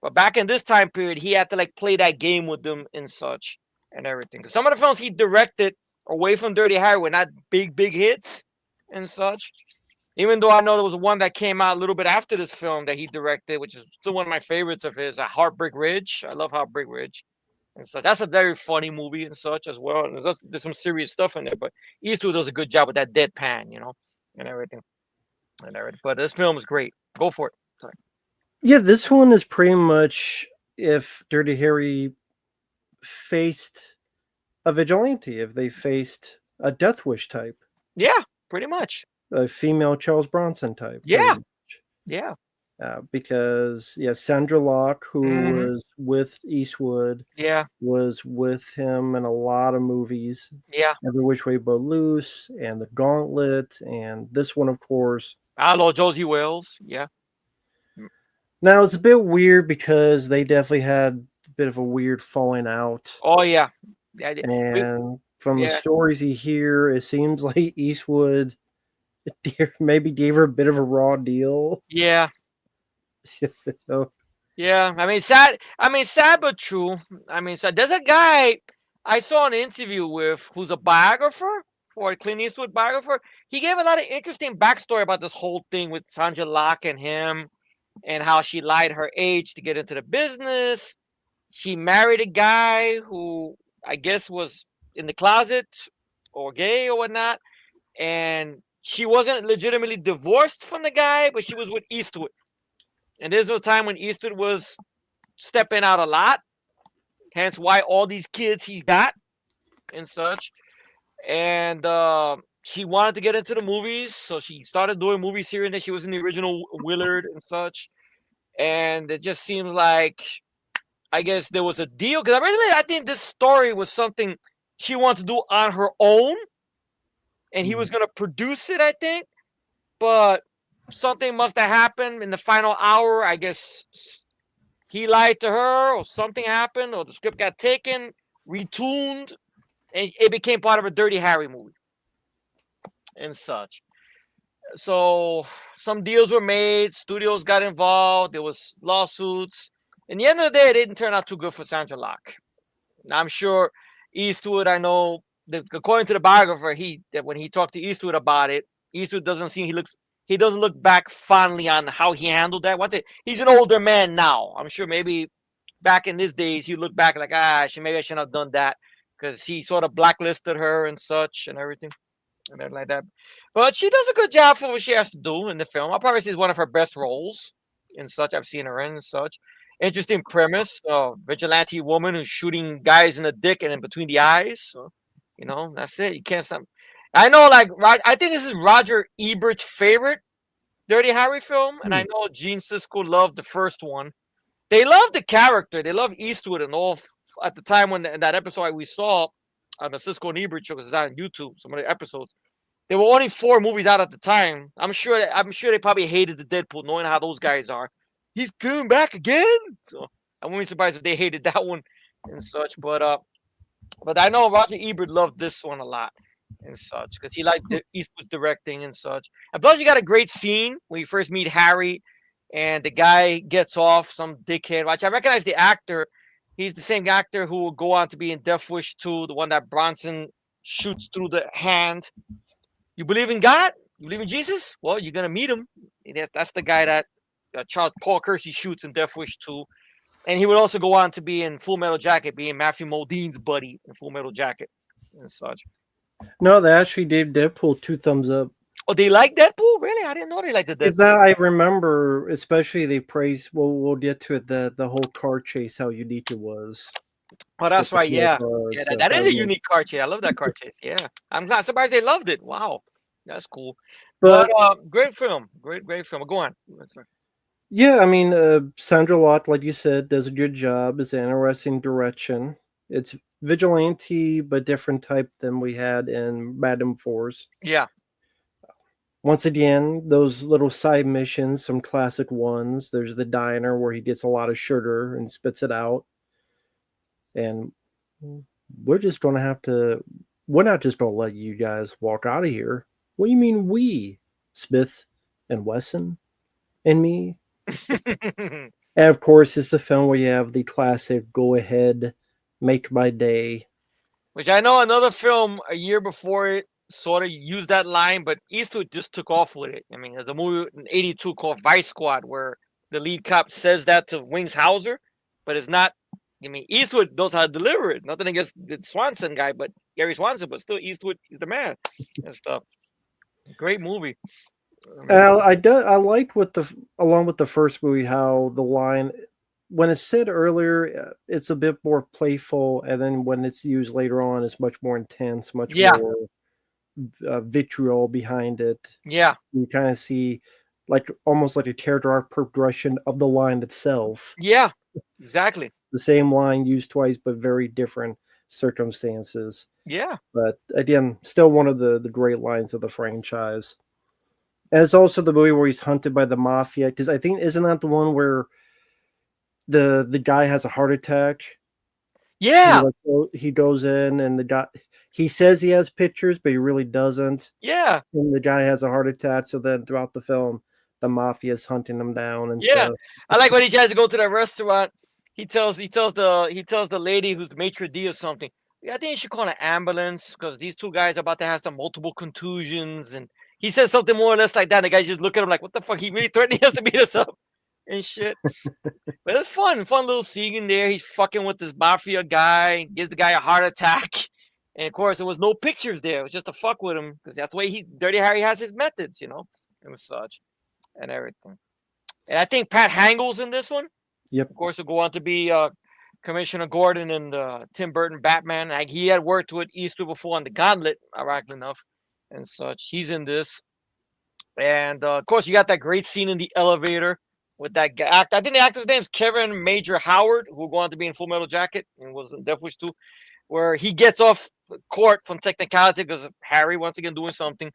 But back in this time period, he had to like play that game with them and such and everything. Because some of the films he directed away from Dirty Harry were not big hits and such. Even though I know there was one that came out a little bit after this film that he directed, which is still one of my favorites of his, Heartbreak Ridge. I love Heartbreak Ridge. And so that's a very funny movie and such as well. And there's some serious stuff in there, but Eastwood does a good job with that deadpan, and everything. But this film is great. Go for it. Sorry. Yeah, this one is pretty much if Dirty Harry faced a vigilante, if they faced a Death Wish type, Yeah, pretty much. a female Charles Bronson type, pretty Yeah, much. yeah. Because Sandra Locke, who Hmm. was with Eastwood, Yeah, was with him in a lot of movies, yeah. Every Which Way But Loose, and The Gauntlet, and this one, of course. I love Josie Wales. Yeah. Now it's a bit weird because they definitely had a bit of a weird falling out, Oh yeah. Yeah. and from the Yeah. stories you hear, it seems like Eastwood maybe gave her a bit of a raw deal. Yeah. So Yeah, I mean, sad. I mean, sad but true. I mean, so there's a guy I saw an interview with who's a biographer for a Clint Eastwood biographer. He gave a lot of interesting backstory about this whole thing with Sandra Locke and him, and how she lied her age to get into the business. She married a guy who I guess was in the closet or gay or whatnot, and she wasn't legitimately divorced from the guy, but she was with Eastwood. And there's no time when Eastwood was stepping out a lot, hence why all these kids he's got and such. And she wanted to get into the movies, so she started doing movies here and there. She was in the original Willard and such. And it just seems like I guess there was a deal because originally I think this story was something she wanted to do on her own, and he was Mm. gonna produce it, I think. But something must have happened in the final hour. I guess he lied to her, or something happened, or the script got taken, retuned, and it became part of a Dirty Harry movie and such. So some deals were made, studios got involved, there was lawsuits. In the end of the day, it didn't turn out too good for Sandra Locke. I'm sure Eastwood, I know that according to the biographer, that when he talked to Eastwood about it, Eastwood doesn't seem he doesn't look back fondly on how he handled that. He's an older man now. I'm sure maybe back in his days he looked back like maybe I shouldn't have done that because he sort of blacklisted her and such and everything and everything like that. But she does a good job for what she has to do in the film. I'll probably say it's one of her best roles and such. I've seen her in and such. Interesting premise. Vigilante woman who's shooting guys in the dick and in between the eyes. So, that's it. You can't stop. I know, like, I think this is Roger Ebert's favorite Dirty Harry film, and I know Gene Siskel loved the first one. They love the character. They love Eastwood and all. At the time when that episode we saw on the Siskel and Ebert show, because it's on YouTube, some of the episodes, there were only 4 movies out at the time. I'm sure they probably hated the Deadpool, knowing how those guys are. He's coming back again. So I wouldn't be surprised if they hated that one and such. But I know Roger Ebert loved this one a lot and such because he liked Eastwood's directing and such. And plus, you got a great scene when you first meet Harry, and the guy gets off some dickhead. Watch, I recognize the actor. He's the same actor who will go on to be in Death Wish 2, the one that Bronson shoots through the hand. You believe in God? You believe in Jesus? Well, you're gonna meet him. That's the guy that Charles Paul Kersey shoots in Death Wish 2. And he would also go on to be in Full Metal Jacket, being Matthew Modine's buddy in Full Metal Jacket and such. No, they actually gave Deadpool 2 thumbs up. Oh, they like Deadpool? Really? I didn't know they liked the Is Deadpool. that I remember, especially they praised. Well, we'll get to it. The whole car chase, how unique it was. Oh, that's right. Yeah, cars, yeah. That is a unique car chase. I love that car chase. Yeah, I'm glad. Surprised they loved it. Wow, that's cool. But great film. Great film. Go on. Yeah, I mean, Sandra Lott, like you said, does a good job. It's an interesting direction. It's vigilante, but different type than we had in Madam Force. Yeah. Once again, those little side missions, some classic ones. There's the diner where he gets a lot of sugar and spits it out. And we're just going to have to, we're not just going to let you guys walk out of here. What do you mean we? Smith and Wesson and me? And of course, it's the film where you have the classic "Go ahead, make my day," which I know another film a year before it sort of used that line, but Eastwood just took off with it. I mean, there's a movie in '82 called Vice Squad where the lead cop says that to Wings Hauser, but it's not. I mean, Eastwood knows how to deliver it. Nothing against the Swanson guy, but Gary Swanson, but still Eastwood is the man and stuff. Great movie. And I liked along with the first movie how the line, when it's said earlier, it's a bit more playful, and then when it's used later on, it's much more intense, much more vitriol behind it. Yeah, you kind of see almost like a character arc progression of the line itself. Yeah, exactly. The same line used twice, but very different circumstances. Yeah, but again, still one of the great lines of the franchise. And it's also the movie where he's hunted by the mafia, because I think isn't that the one where the guy has a heart attack? Yeah, he goes in and the guy, he says he has pictures, but he really doesn't. Yeah, and the guy has a heart attack. So then throughout the film, the mafia is hunting him down and yeah. stuff. I like when he tries to go to that restaurant. He tells the lady who's the maitre d' or something. Yeah, I think you should call an ambulance because these 2 guys are about to have some multiple contusions, and he says something more or less like that. And the guys just look at him like, "What the fuck? He really threatening us to beat us up and shit." But it's fun little scene in there. He's fucking with this mafia guy, gives the guy a heart attack, and of course there was no pictures there. It was just to fuck with him because that's the way Dirty Harry has his methods, and such, and everything. And I think Pat Hangle's in this one. Yep. Of course, will go on to be Commissioner Gordon in the Tim Burton Batman. Like, he had worked with Eastwood before on The Gauntlet, ironically enough, and such. He's in this. And, of course, you got that great scene in the elevator with that guy. I think the actor's name's Kevin Major Howard, who go on to be in Full Metal Jacket and was in Death Wish 2, where he gets off court from technicality because of Harry once again doing something,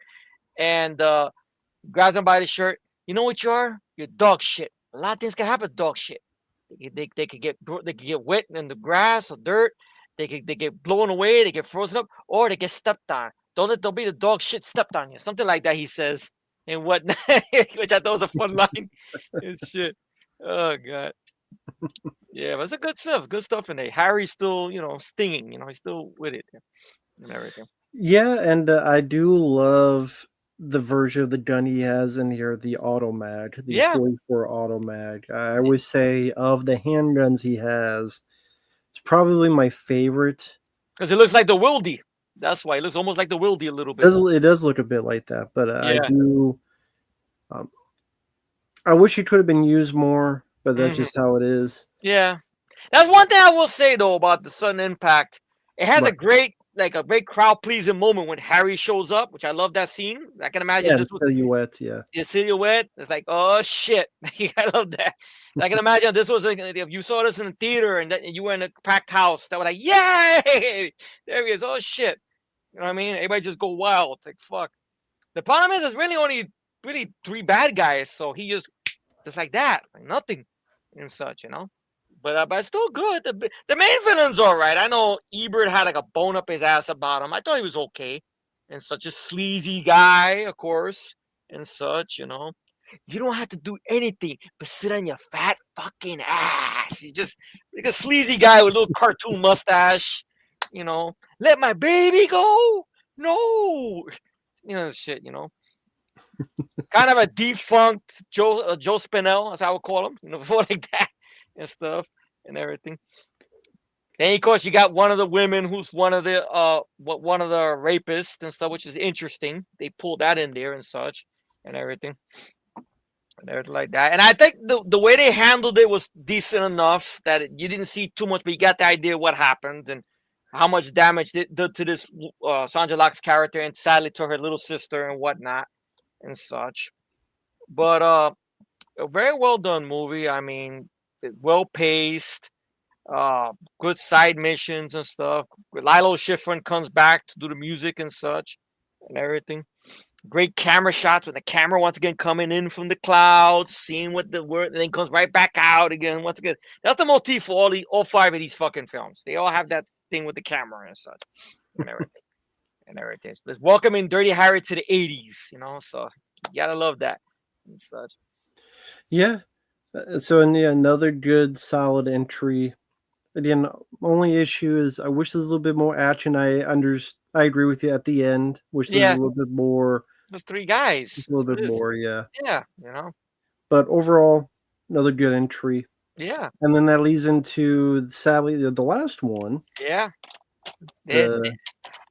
and grabs him by the shirt. You know what you are? You're dog shit. A lot of things can happen, dog shit. They could get wet in the grass or dirt. They get blown away. They get frozen up, or they get stepped on. Don't let they'll be the dog shit stepped on you. Something like that. He says, and whatnot, which I thought was a fun line. And shit. Oh god. Yeah, but it's a good stuff. Good stuff in there. Harry's still, stinging. He's still with it and everything. Yeah, and I do love the version of the gun he has in here, the Automag, the Yeah, 44 Automag. I always say of the handguns he has, it's probably my favorite. because it looks like the Wildy. That's why it looks almost like the Wildy a little bit. It does look a bit like that, but I Yeah. do. Um, I wish it could have been used more, but that's Mhm. just how it is. Yeah. That's one thing I will say though about the sudden impact. It has a Right. great crowd pleasing moment when Harry shows up, which I love that scene. I can imagine Yeah, the this was silhouette. Yeah. his silhouette. It's like, oh shit. I love that. I can imagine this was if you saw this in the theater and you were in a packed house, that was like, yay! There he is. Oh shit. You know what I mean? Everybody just go wild. It's like fuck. The problem is, there's really only really three bad guys, so he just like that, like nothing and such. But it's still good. The main villain's all right. I know Ebert had like a bone up his ass about him. I thought he was okay, and such a sleazy guy, of course, and such. You don't have to do anything but sit on your fat fucking ass. You just like a sleazy guy with a little cartoon mustache. Let my baby go. No, shit. Kind of a defunct Joe Spinell, as I would call him. Before like that and stuff and everything. Then of course you got one of the women who's one of the rapists and stuff, which is interesting. They pulled that in there and such and everything. And everything like that. And I think the way they handled it was decent enough that you didn't see too much, but you got the idea what happened and how much damage it did to this Sandra Locke's character and sadly to her little sister and whatnot and such. But a very well done movie. I mean, well paced, good side missions and stuff. Lilo Schifrin comes back to do the music and such and everything. Great camera shots with the camera once again coming in from the clouds, seeing what the word, and then comes right back out again once again. That's the motif for all five of these fucking films. They all have that thing with the camera and such and everything. And everything. Let's welcome in Dirty Harry to the 80s, so you gotta love that and such. Yeah. So, another good, solid entry. Again, only issue is I wish there's a little bit more action. I agree with you at the end. Wish there's a little bit more. There's three guys. A little bit more, yeah. Yeah, But overall, another good entry. Yeah. And then that leads into, sadly, the last one. Yeah.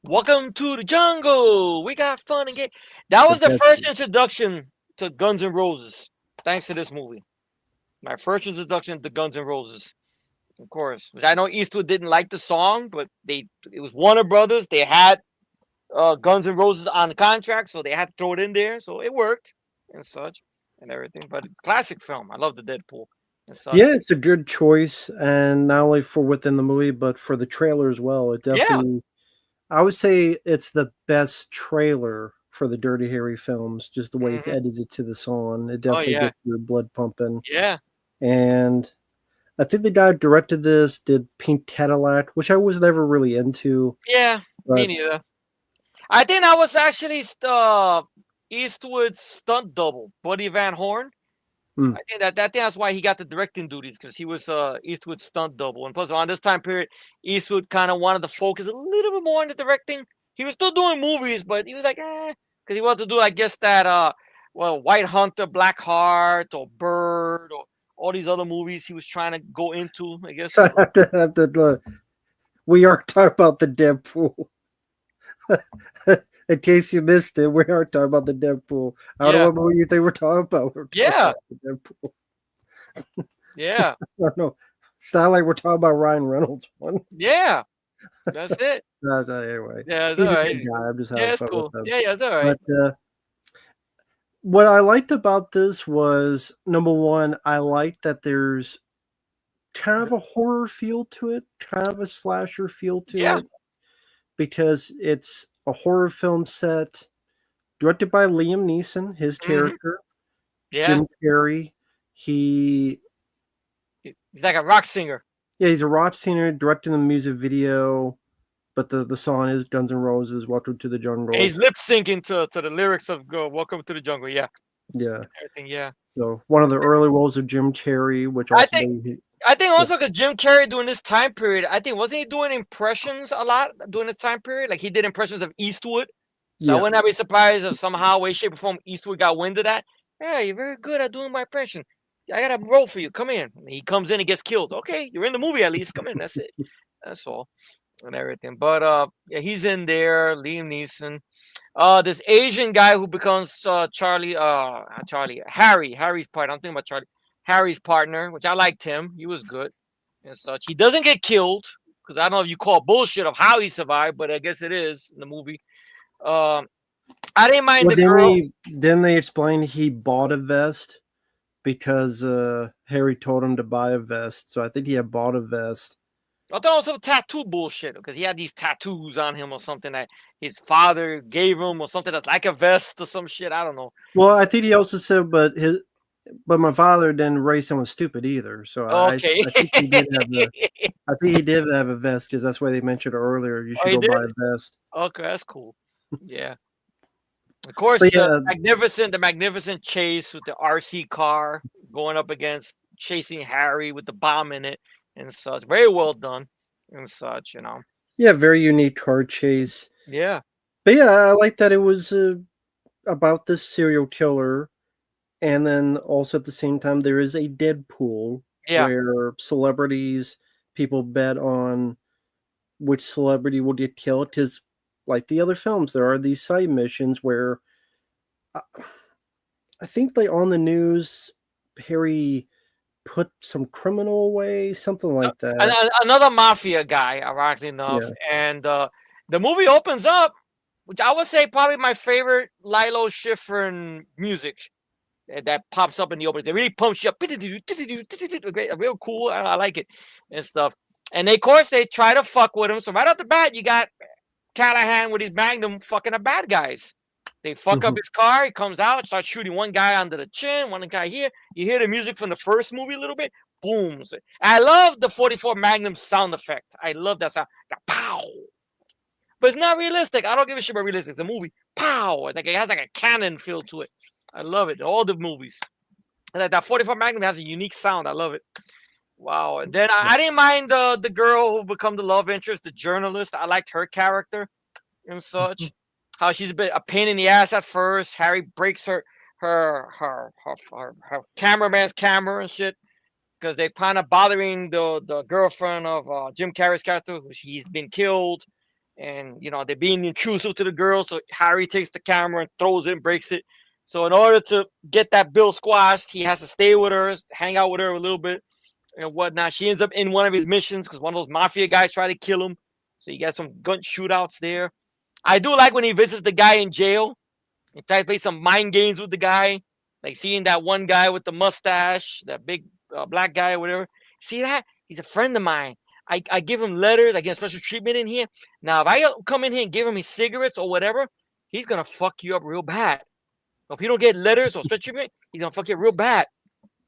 Welcome to the jungle. We got fun and game. That was the first introduction to Guns N' Roses. Thanks to this movie. My first introduction to Guns N' Roses. Of course. Which I know Eastwood didn't like the song, but it was Warner Brothers. They had Guns N' Roses on the contract, so they had to throw it in there. So it worked and such and everything. But classic film. I love the Deadpool. Yeah, it's a good choice, and not only for within the movie, but for the trailer as well. It definitely, yeah. I would say it's the best trailer for the Dirty Harry films, just the way it's edited to the song. It definitely gets your blood pumping. Yeah. And I think the guy who directed this did Pink Cadillac, which I was never really into. Yeah, me neither. I think that was actually Eastwood's stunt double, Buddy Van Horn. I think that's why he got the directing duties, because he was Eastwood's stunt double. And plus, on this time period, Eastwood kind of wanted to focus a little bit more on the directing. He was still doing movies, but he was like, because he wanted to do, I guess, that White Hunter, Black Heart, or Bird, or all these other movies he was trying to go into, I guess. So I have to we are talking about the Deadpool. In case you missed it, we are talking about the Deadpool. I don't know what movie you think we're talking about. We're talking about the Deadpool. Yeah. No, it's not like we're talking about Ryan Reynolds one. Yeah. That's it. Anyway. Yeah, he's a good guy. I'm just having fun with him. Yeah, it's all right. But what I liked about this was number one, I liked that there's kind of a horror feel to it, kind of a slasher feel to Yeah. it, because it's a horror film set directed by Liam Neeson, his Hmm. character, Yeah. Jim Carrey. He, He's like a rock singer. yeah, he's a rock singer directing the music video, but the song is Guns N' Roses, Welcome to the And Jungle. he's lip syncing to the lyrics of Welcome to the Jungle. Yeah. Yeah. Everything. Yeah. So one of the early roles of Jim Carrey, which I also think made I think yeah, also because Jim Carrey during this time period, I think wasn't he doing impressions a lot during this time period? Like he did impressions of Eastwood. So I yeah. wouldn't be surprised if somehow, way, shape, or form, Eastwood got wind of that. Yeah, you're very good at doing my impression. I got a role for you. Come in. And he comes in and gets killed. Okay, you're in the movie at least. Come in. That's it. That's all and everything. But yeah, he's in there. Liam Neeson. This Asian guy who becomes Charlie. Not Charlie. Harry. Harry's partner. I'm thinking about Charlie. Harry's partner, which I liked him. He was good and such. He doesn't get killed because I don't know if you call bullshit of how he survived, but I guess it is in the movie. Um, I didn't mind Well, the girl. then they explained he bought a vest because Harry told him to buy a vest. So I think he had bought a vest. I thought also tattoo bullshit because he had these tattoos on him or something that his father gave him or something that's like a vest or some shit. I don't know. Well, I think he also said, but my father didn't raise someone stupid either. So Okay. I think he did have the I think he did have a vest because that's why they mentioned earlier. You Oh, should he go did? buy a vest. Okay, that's cool. Yeah. Of course, But yeah, the magnificent chase with the RC car going up against chasing Harry with the bomb in it and such. Very well done and such, you know. yeah, very unique car chase. Yeah. But yeah, I like that it was about this serial killer, and then also at the same time there is a Deadpool Yeah. where celebrities, people bet on which celebrity will get killed. Because like the other films, there are these side missions where I, I think they on the news, Harry put some criminal away, something So like that. another mafia guy, ironically enough, Yeah. and the movie opens up, which I would say probably my favorite Lilo Schifrin music that pops up in the opening. It really pumps you up. Great, real cool. I like it and stuff. And they, of course, they try to fuck with him. So right off the bat, you got Callahan with his Magnum fucking the bad guys. They fuck up Mhm. his car. He comes out, starts shooting one guy under the chin, one guy here. You hear the music from the first movie a little bit. Boom. I love the 44 Magnum sound effect. I love that sound. Pow. But it's not realistic. I don't give a shit about realistic. It's a movie. Pow. Like it has like a cannon feel to it. I love it. All the movies. And that 44 Magnum has a unique sound. I love it. Wow. And then I didn't mind the girl who become the love interest, the journalist. I liked her character and such. How she's a bit a pain in the ass at first. Harry breaks her cameraman's camera and shit because they kind of bothering the girlfriend of Jim Carrey's character. He's been killed, and you know they're being intrusive to the girl. So Harry takes the camera and throws it and breaks it. So in order to get that bill squashed, he has to stay with her, hang out with her a little bit and whatnot. She ends up in one of his missions because one of those mafia guys try to kill him. So you got some gun shootouts there. I do like when he visits the guy in jail. He tries to play some mind games with the guy, like seeing that one guy with the mustache, that big black guy or whatever. See that? He's a friend of mine. I give him letters. I get special treatment in here. Now, if I come in here and give him his cigarettes or whatever, he's going to fuck you up real bad. If you don't get letters or special treatment, he's going to fuck you up real bad.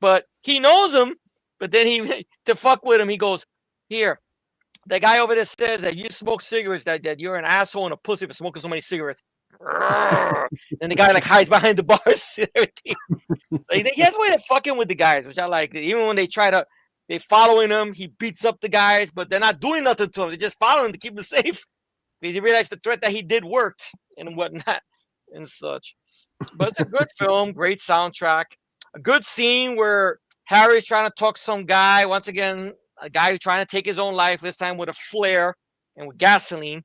But he knows him. But then he, to fuck with him, he goes, here, the guy over there says that you smoke cigarettes, that you're an asshole and a pussy for smoking so many cigarettes. And the guy like hides behind the bars and everything. So he has a way of fucking with the guys, which I like. Even when they following him, he beats up the guys, but they're not doing nothing to him. They're just following him to keep him safe. They realize the threat that he did worked and whatnot and such. But it's a good film, great soundtrack, a good scene where Harry's trying to talk some guy, once again, a guy who's trying to take his own life, this time with a flare and with gasoline.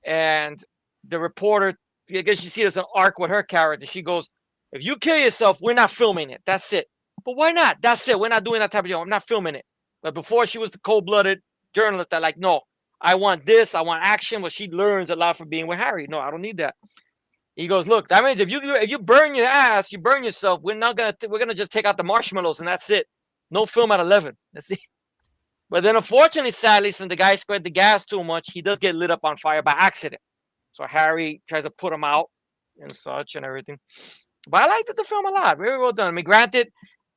And the reporter, I guess you see there's an arc with her character. She goes, if you kill yourself, we're not filming it. That's it. But why not? That's it. We're not doing that type of job. I'm not filming it. But before she was the cold-blooded journalist that like, no, I want this. I want action. But she learns a lot from being with Harry. No, I don't need that. He goes, look, that means if you burn your ass, you burn yourself. We're gonna just take out the marshmallows and that's it. No film at 11. That's it. But then, unfortunately, sadly, since the guy spread the gas too much, he does get lit up on fire by accident. So Harry tries to put him out and such and everything. But I liked the film a lot. Very well done. I mean, granted,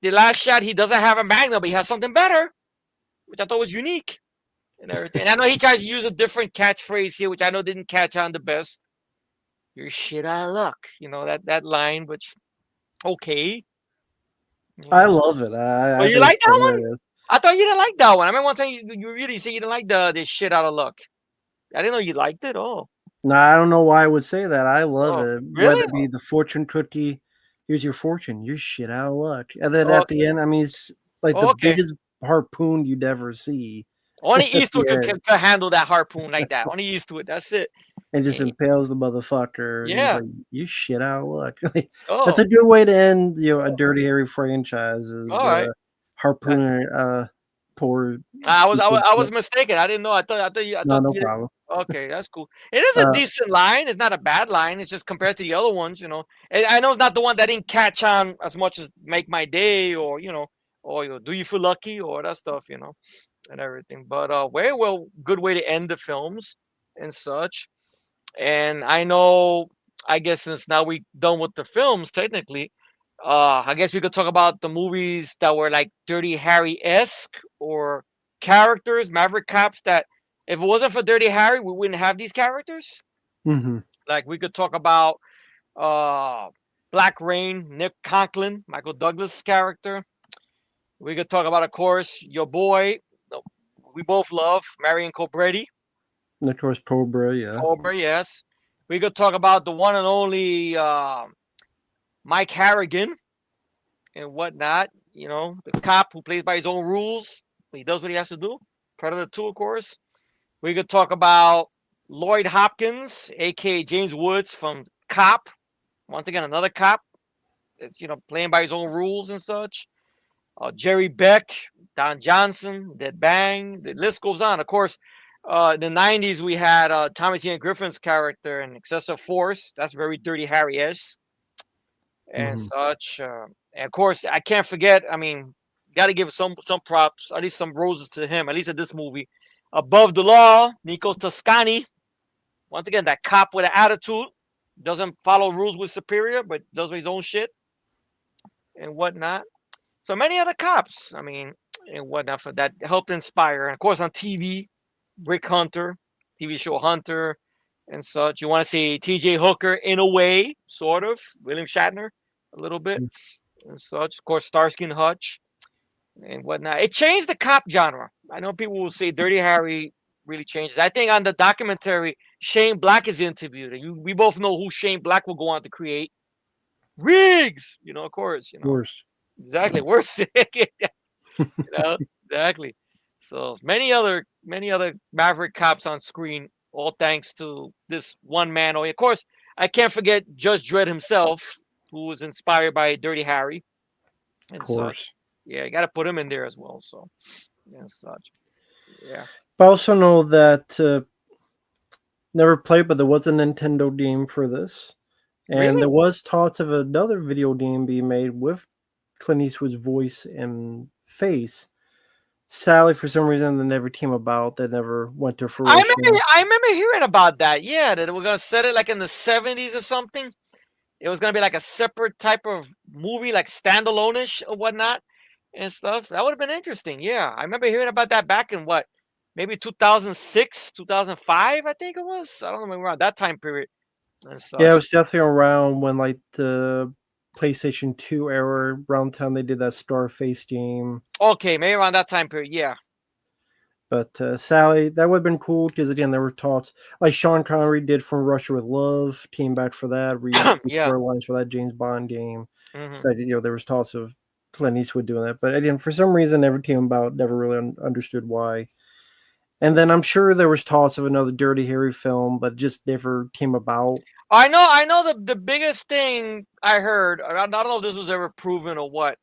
the last shot he doesn't have a magnum, but he has something better, which I thought was unique and everything. And I know he tries to use a different catchphrase here, which I know didn't catch on the best. You're shit out of luck. You know, that line, which okay. I Yeah. love it. Well, I you think like it's that one? hilarious. I thought you didn't like that one. I remember one time you really said you didn't like this shit out of luck. I didn't know you liked it. Oh, No, I don't know why I would say that. I love oh, it. Whether really? it be the fortune cookie, here's your fortune, you're shit out of luck. And then Oh, at the okay. end, I mean, it's like Oh, the okay. biggest harpoon you'd ever see Only at Eastwood the could, end. could handle that harpoon like that. Only Eastwood. That's it. And just Eh, impales the motherfucker. And he's Yeah. like, you shit out of luck. Like, that's Oh, a good way to end, a oh, Dirty Harry franchise is all right. That- harpooner poor I stupid was shit. mistaken. I didn't know. I No, thought no you. problem. Okay, that's cool. It is a Uh, decent line. It's not a bad line. It's just compared to the other ones, you know. And I know it's not the one that didn't catch on as much as Make My Day or or Do You Feel Lucky or that stuff, and everything. But very well, good way to end the films and such. And I know, I guess since now we done with the films, technically, I guess we could talk about the movies that were like Dirty Harry esque or characters, Maverick cops that if it wasn't for Dirty Harry, we wouldn't have these characters. mhm. Like we could talk about uh Black Rain, Nick Conklin, Michael Douglas' character. We could talk about, of course, your boy, uh, we both love, Marion Cobretti. And of course, Cobra, yeah. Cobra, yes. We could talk about the one and only Mike Harrigan and whatnot. The cop who plays by his own rules. He does what he has to do. Predator 2, of course. We could talk about Lloyd Hopkins, aka James Woods from Cop. Once again, another cop. That's, playing by his own rules and such. Jerry Beck, Don Johnson, Dead Bang. The list goes on. Of course, in the 90s, we had Thomas Ian Griffin's character in Excessive Force. That's very Dirty Harry-esque and Mhm. such. And of course, I can't forget. I mean, got to give some props, at least some roses to him. At least at this movie, Above the Law, Nico Toscani. Once again, that cop with an attitude, doesn't follow rules with superior, but does his own shit and whatnot. So many other cops, I mean, and whatnot for that helped inspire. And of course, on TV, Rick Hunter, TV show Hunter, and such. You want to see T.J. Hooker in a way, sort of. William Shatner, a little bit, and such. Of course, Starsky and Hutch, and whatnot. It changed the cop genre. I know people will say Dirty Harry really changes. I think on the documentary, Shane Black is interviewed, and we both know who Shane Black will go on to create. Riggs, of course, Of course. exactly. We're sick. Exactly. So many other Maverick cops on screen, all thanks to this one man. Oh, of course, I can't forget Judge Dredd himself, who was inspired by Dirty Harry Of and such. course. Yeah, you got to put him in there as well. So, yeah, and such. Yeah. But I also know that never played, but there was a Nintendo game for this. And Really? there was talks of another video game being made with Clint Eastwood's voice and face. Sadly, for some reason, they never came about. They never went to I remember fruition. I remember hearing about that. Yeah, that we're gonna set it like in the 70s or something. It was gonna be like a separate type of movie, like standalone-ish or whatnot and stuff. That would have been interesting. Yeah, I remember hearing about that back in what, maybe 2006, 2005, I think it was. I don't remember around that time period and Yeah, it such. was definitely around when like the PlayStation 2 era, around the time they did that Starface game. Okay, maybe around that time period. Yeah. But Sally, that would have been cool because again, there were talks like Sean Connery did from Russia with Love, came back for that, Yeah. storylines for that James Bond game. Hmm. So there was talks of Clint Eastwood doing that, but again, for some reason, never came about. Never really understood why. And then I'm sure there was talks of another Dirty Harry film, but it just never came about. I know the biggest thing I heard, I don't know if this was ever proven or what,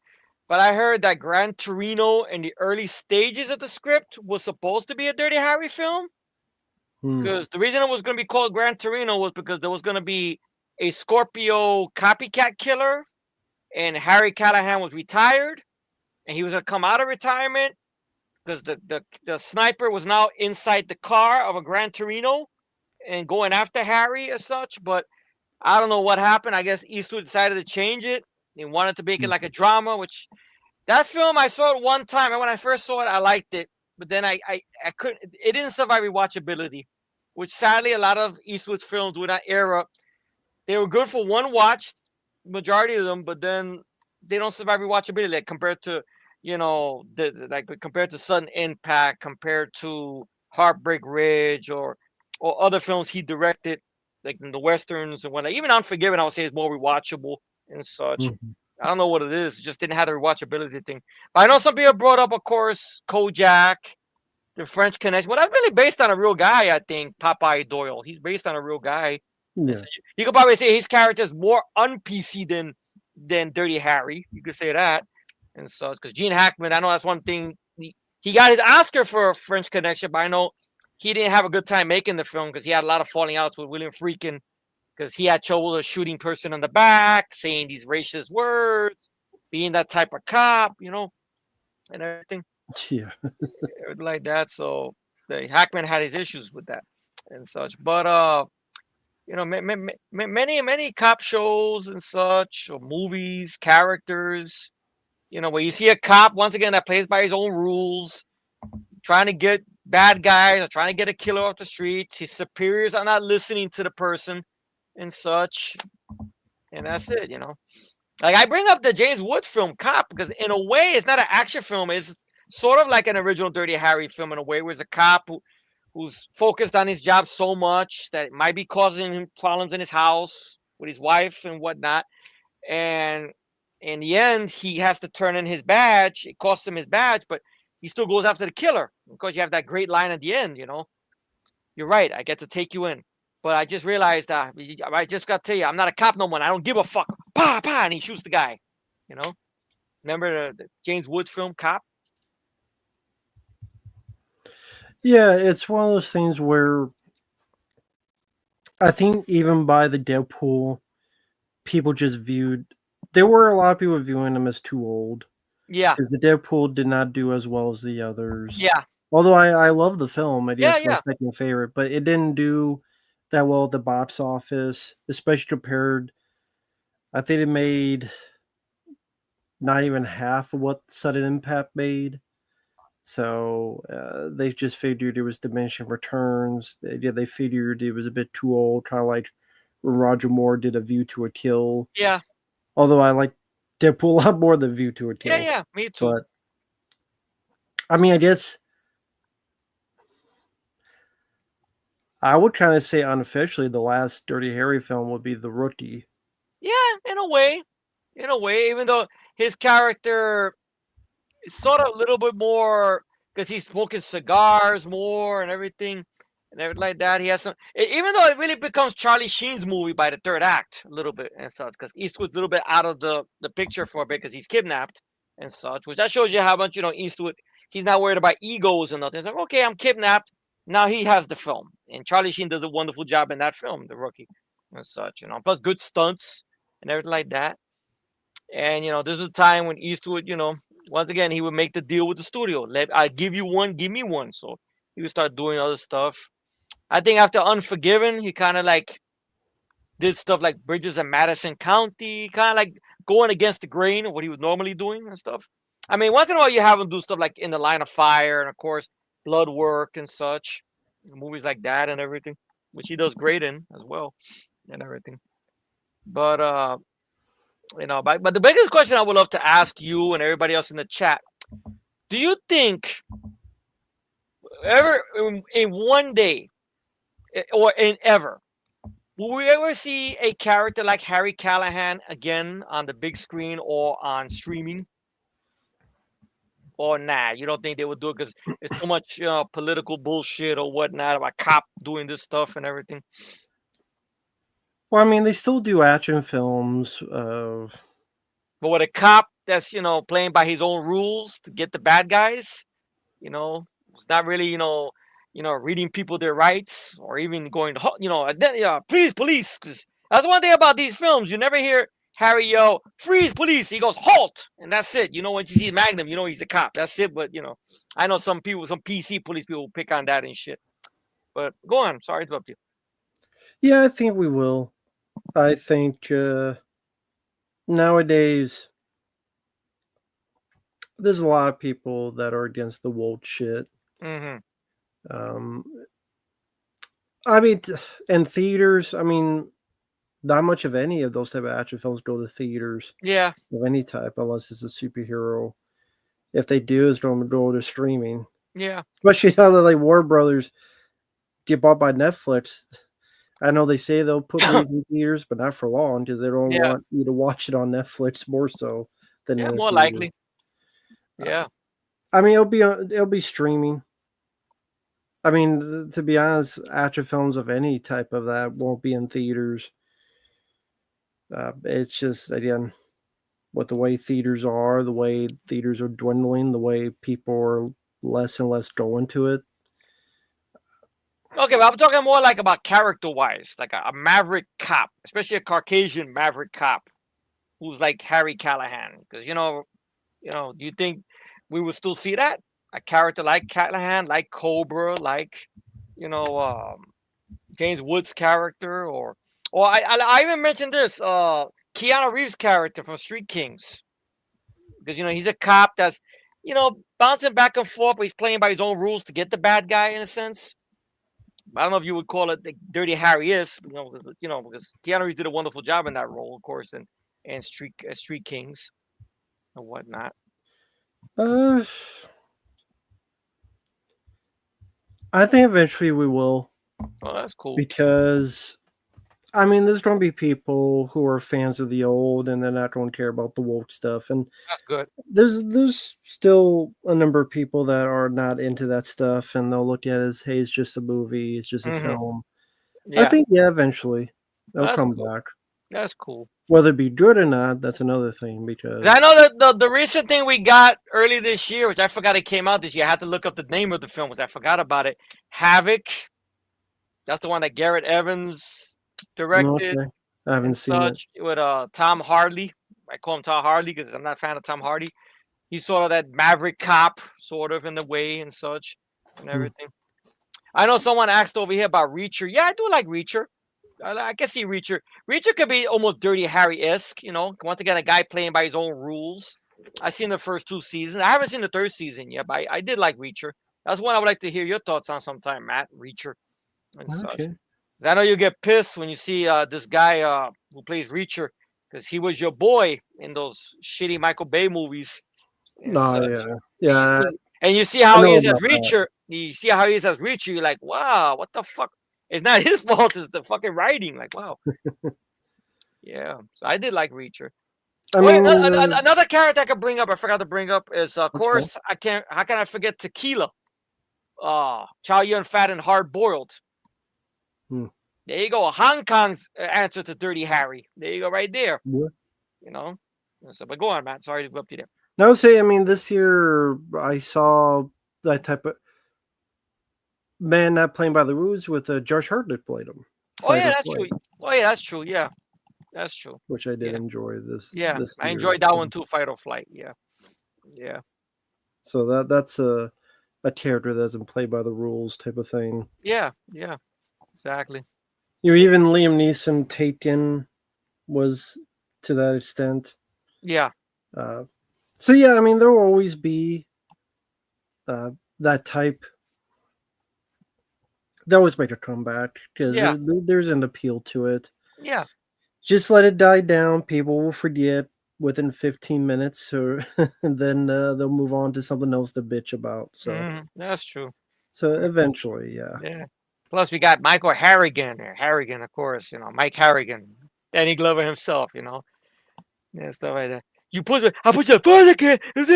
but I heard that Gran Torino in the early stages of the script was supposed to be a Dirty Harry film. Hmm. Because the reason it was going to be called Gran Torino was because there was going to be a Scorpio copycat killer, and Harry Callahan was retired, and he was gonna come out of retirement because the sniper was now inside the car of a Gran Torino and going after Harry as such. But I don't know what happened. I guess Eastwood decided to change it. He wanted to make it like a drama, which that film I saw it one time, and when I first saw it, I liked it. But then I couldn't. It didn't survive rewatchability, which sadly a lot of Eastwood's films with that era, they were good for one watch, majority of them, but then they don't survive rewatchability. Like compared to, like compared to Sudden Impact, compared to Heartbreak Ridge, or other films he directed, like in the westerns and whatnot. Even Unforgiven, I would say is more rewatchable and such. Mhm. I don't know what it is. It just didn't have the rewatchability thing. But I know some people brought up, of course, Kojak, the French Connection. Well, that's really based on a real guy, I think. Popeye Doyle. He's based on a real guy. And Yeah. so you could probably say his character is more un-PC than Dirty Harry. You could say that. And so, because Gene Hackman, I know that's one thing. He got his Oscar for French Connection, but I know he didn't have a good time making the film because he had a lot of falling outs with William Friedkin because he had trouble with shooting person in the back, saying these racist words, being that type of cop, and everything Yeah. like that. So the Hackman had his issues with that and such. But many cop shows and such, or movies, characters, where you see a cop once again that plays by his own rules, trying to get bad guys or trying to get a killer off the street. His superiors are not listening to the person and such, and that's it. Like I bring up the James Woods film Cop because in a way it's not an action film. It's sort of like an original Dirty Harry film in a way, where it's a cop who's focused on his job so much that it might be causing him problems in his house with his wife and whatnot. And in the end, he has to turn in his badge. It costs him his badge, but he still goes after the killer because you have that great line at the end. You're right. I get to take you in. But I just realized I just got to tell you, I'm not a cop no more. I don't give a fuck. Pa, pa, and he shoots the guy. You know? Remember the James Woods film, Cop? Yeah, it's one of those things where I think even by the Deadpool, people just viewed. There were a lot of people viewing him as too old Yeah. because the Deadpool did not do as well as the others. Yeah. Although I love the film, it Yeah. is my Yeah. second favorite, but it didn't do that well at the box office, especially compared. I think it made not even half of what Sudden Impact made. So they just figured it was diminishing returns. They figured it was a bit too old, kind of like when Roger Moore did A View to a Kill. Yeah. Although I like Deadpool a lot more than View to a Kill. Yeah. Yeah. Me too. But I mean, I guess I would kind of say unofficially the last Dirty Harry film would be The Rookie. Yeah, in a way. In a way, even though his character is sort of a little bit more because he's smoking cigars more and everything like that. He has some, even though it really becomes Charlie Sheen's movie by the third act, a little bit and such, because Eastwood's a little bit out of the picture for a bit because he's kidnapped and such, which that shows you how much, Eastwood, he's not worried about egos and nothing. It's like, okay, I'm kidnapped. Now he has the film. And Charlie Sheen does a wonderful job in that film, The Rookie, and such, plus good stunts and everything like that. And this is a time when Eastwood, once again, he would make the deal with the studio. I give you one, give me one. So he would start doing other stuff. I think after Unforgiven, he kind of like did stuff like Bridges in Madison County, kind of like going against the grain of what he was normally doing and stuff. I mean, once in a while you have him do stuff like In the Line of Fire and of course Blood Work and such, movies like that and everything, which he does great in as well and everything. But but the biggest question I would love to ask you and everybody else in the chat: do you think ever in one day or in ever will we ever see a character like Harry Callahan again on the big screen or on streaming? Or nah, you don't think they would do it because it's too much political bullshit or whatnot about cop doing this stuff and everything? Well, I mean, they still do action films. But with a cop that's playing by his own rules to get the bad guys, it's not really reading people their rights or even going to please police, because That's one thing about these films. You never hear Harry yell, "Freeze, police!" He goes, "Halt!" And that's it. When you see Magnum, he's a cop. That's it. But I know some people, some PC police people, pick on that and shit. But go on. Sorry to interrupt you. Yeah, I think we will. I think nowadays there's a lot of people that are against the woke shit. Mm-hmm. Um, I mean, in theaters, I mean, not much of any of those type of action films go to theaters Yeah. of any type, unless it's a superhero. If they do, it's going to go to streaming. Yeah. Especially now that like Warner Brothers get bought by Netflix. I know they say they'll put movies in theaters, but not for long because they don't Yeah. want you to watch it on Netflix more so than Yeah. in the More theater. likely. Yeah. I mean, it'll be streaming. I mean, to be honest, action films of any type of that won't be in theaters. It's just again with the way theaters are, the way theaters are dwindling, the way people are less and less going to it. Okay, but I'm talking more like about character-wise, like a maverick cop, especially a Caucasian maverick cop who's like Harry Callahan. Because do you think we would still see that a character like Callahan, like Cobra, like James Woods' character, or I even mentioned this Keanu Reeves' character from Street Kings, because he's a cop that's bouncing back and forth, but he's playing by his own rules to get the bad guy in a sense. I don't know if you would call it like Dirty Harry is, because Keanu Reeves did a wonderful job in that role, of course, and Street Kings and whatnot. Uh, I think eventually we will. Oh, that's cool. Because I mean, there's going to be people who are fans of the old, and they're not going to care about the woke stuff. And That's good. there's still a number of people that are not into that stuff, and they'll look at it as, hey, it's just a movie, it's just a film. I Yeah, think eventually they'll that's come cool. back. That's cool. Whether it be good or not, that's another thing. Because 'Cause I know that the recent thing we got early this year, which I forgot it came out this year, I had to look up the name of the film, which I forgot about it. Havoc. That's the one that Garrett Evans directed okay, I haven't and seen it. such with Tom Hardy. I call him Tom Hardy because I'm not a fan of Tom Hardy. He's sort of that maverick cop, sort of in the way and such and everything. I know someone asked over here about Reacher. Yeah, I do like Reacher. I can see Reacher. Reacher could be almost Dirty Harry-esque, Once again, a guy playing by his own rules. I've seen the first 2 seasons. I haven't seen the 3rd season yet, but I did like Reacher. That's one I would like to hear your thoughts on sometime, Matt. Reacher and such. Okay. I know you get pissed when you see this guy who plays Reacher, because he was your boy in those shitty Michael Bay movies and Oh such. yeah. And you see I how he know is as about that. Reacher. You see how he is as Reacher. You're like, wow, what the fuck? It's not his fault. It's the fucking writing. Like, wow. Yeah. So I did like Reacher. I mean, Another character I could bring up, I forgot to bring up, is of okay. course I can't. How can I forget Tequila? Chow Yun Fat and Hard Boiled. Hmm. There you go. Hong Kong's answer to Dirty Harry. There you go, right there. Yeah. So, but go on, Matt. Sorry to interrupt you there. No, say, I mean, this year I saw that type of man not playing by the rules with Josh Hartnett played him. Oh yeah, that's true. Oh yeah, that's true. Yeah, that's true. Which I did enjoy this. Yeah, this I year. enjoyed that one too. Fight or Flight. Yeah, yeah. So that's a character that doesn't play by the rules type of thing. Yeah, yeah, exactly. Even Liam Neeson Taken was to that extent. Yeah. So yeah, I mean, there will always be that type. They always make a comeback because there's an appeal to it. Yeah. Just let it die down. People will forget within 15 minutes, or and then they'll move on to something else to bitch about. So that's true. So eventually, yeah. Yeah. Plus, we got Michael Harrigan there. Harrigan, of course. Mike Harrigan, Danny Glover himself. Yeah, stuff like that. I push it further, kid. Push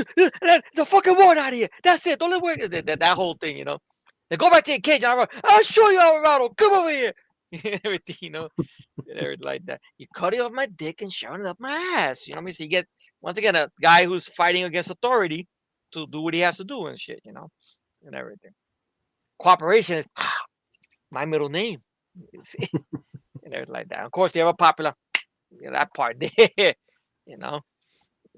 the fucking water out of here. That's it. Don't let work. That whole thing, Then go back to your cage. I'll show you, Alvarado. Come over here. Everything, and everything like that. You cut it off my dick and shove it up my ass. You know what I mean? So you get, once again, a guy who's fighting against authority to do what he has to do and shit, and everything. Cooperation is my middle name. And and everything like that. Of course, they were popular. That part there, you know.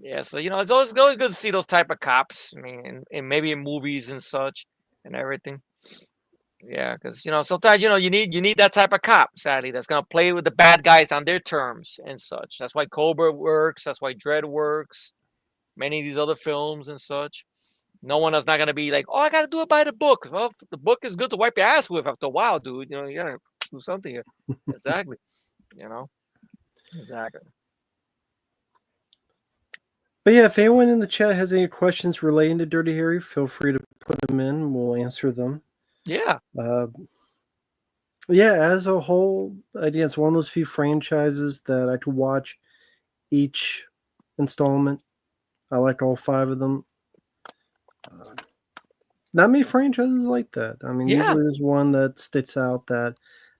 Yeah, so it's always good to see those type of cops. I mean, and maybe in movies and such and everything. Yeah, because sometimes you need that type of cop, sadly, that's gonna play with the bad guys on their terms and such. That's why Cobra works. That's why Dread works. Many of these other films and such. No one is not gonna be like, oh, I gotta do it by the book. Well, the book is good to wipe your ass with after a while, dude. You gotta do something here. Exactly. You know. Exactly. But yeah, if anyone in the chat has any questions relating to Dirty Harry, feel free to put them in. We'll answer them. Yeah. Yeah, as a whole, again, it's one of those few franchises that I could watch each installment. I like all 5 of them. Not many franchises like that. I mean, Yeah. usually there's one that sticks out that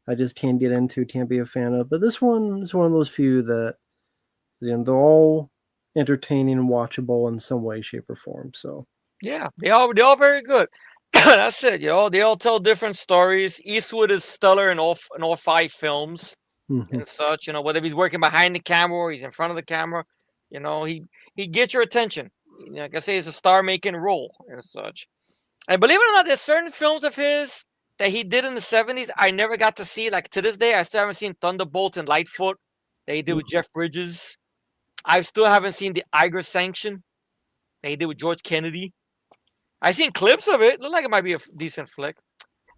I just can't get into, can't be a fan of. But this one is one of those few that they're all entertaining and watchable in some way, shape, or form. So Yeah, they all very good. That's it. They all tell different stories. Eastwood is stellar in all 5 films and such. Whether he's working behind the camera or he's in front of the camera, he gets your attention. Like I say, it's a star-making role and such. And believe it or not, there's certain films of his that he did in the 70s I never got to see. Like to this day, I still haven't seen Thunderbolt and Lightfoot that he did with Jeff Bridges. I still haven't seen the Iger Sanction that he did with George Kennedy. I've seen clips of it. Look like it might be a decent flick.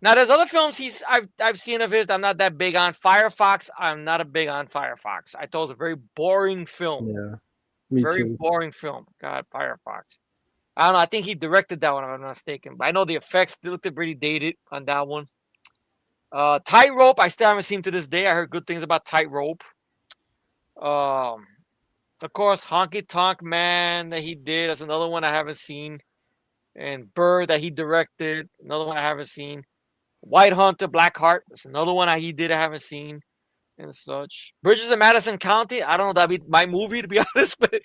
Now, there's other films I've seen of his that I'm not that big on. Firefox, I'm not a big on Firefox. I thought it was a very boring film. Yeah, me very too. boring film. God, Firefox. I don't know. I think he directed that one, if I'm not mistaken. But I know the effects looked pretty dated on that one. Tightrope, I still haven't seen to this day. I heard good things about Tightrope. Of course, Honky Tonk Man that he did. That's another one I haven't seen. And Bird that he directed, another one I haven't seen. White Hunter, Black Heart, that's another one he did I haven't seen, and such. Bridges in Madison County, I don't know, that'd be my movie to be honest, but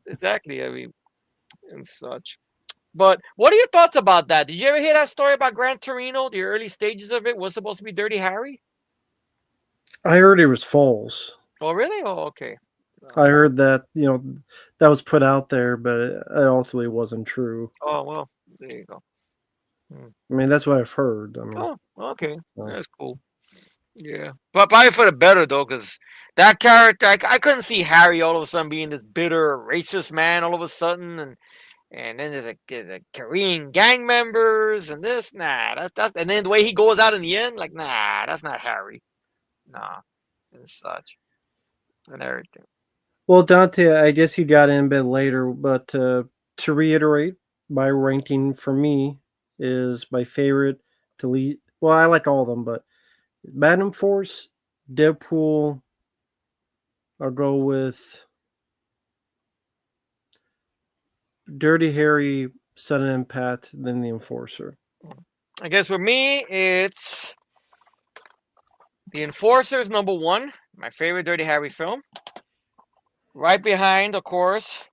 exactly, I mean, and such. But what are your thoughts about that? Did you ever hear that story about Gran Torino? The early stages of it was supposed to be Dirty Harry. I heard it was false. Oh, really? Oh, okay. I heard that that was put out there, but it ultimately wasn't true. Oh, well, there you go. I mean, that's what I've heard. I mean, oh, okay, that's cool. Yeah, but probably for the better though, because that character, I couldn't see Harry all of a sudden being this bitter, racist man all of a sudden, and then there's a Korean gang members and this, that's and then the way he goes out in the end, like, that's not Harry, and such, and everything. Well, Dante, I guess you got in a bit later, but to reiterate, my ranking for me is my favorite to lead. Well, I like all of them, but Magnum Force, Deadpool, I'll go with Dirty Harry, Sudden Impact, then The Enforcer. I guess for me, it's The Enforcer is number 1, my favorite Dirty Harry film. Right behind, of course,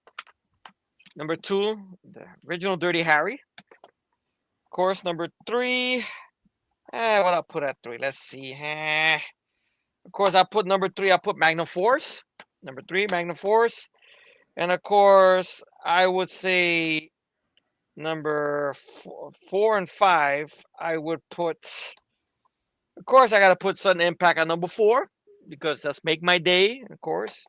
number 2, the original Dirty Harry. Of course, number 3. What I'll put at 3? Let's see. Of course, I put number 3. I'll put Magnum Force. Number 3, Magnum Force. And of course, I would say number 4 and 5. I would put. Of course, I gotta put Sudden Impact on number 4 because that's Make My Day, of course.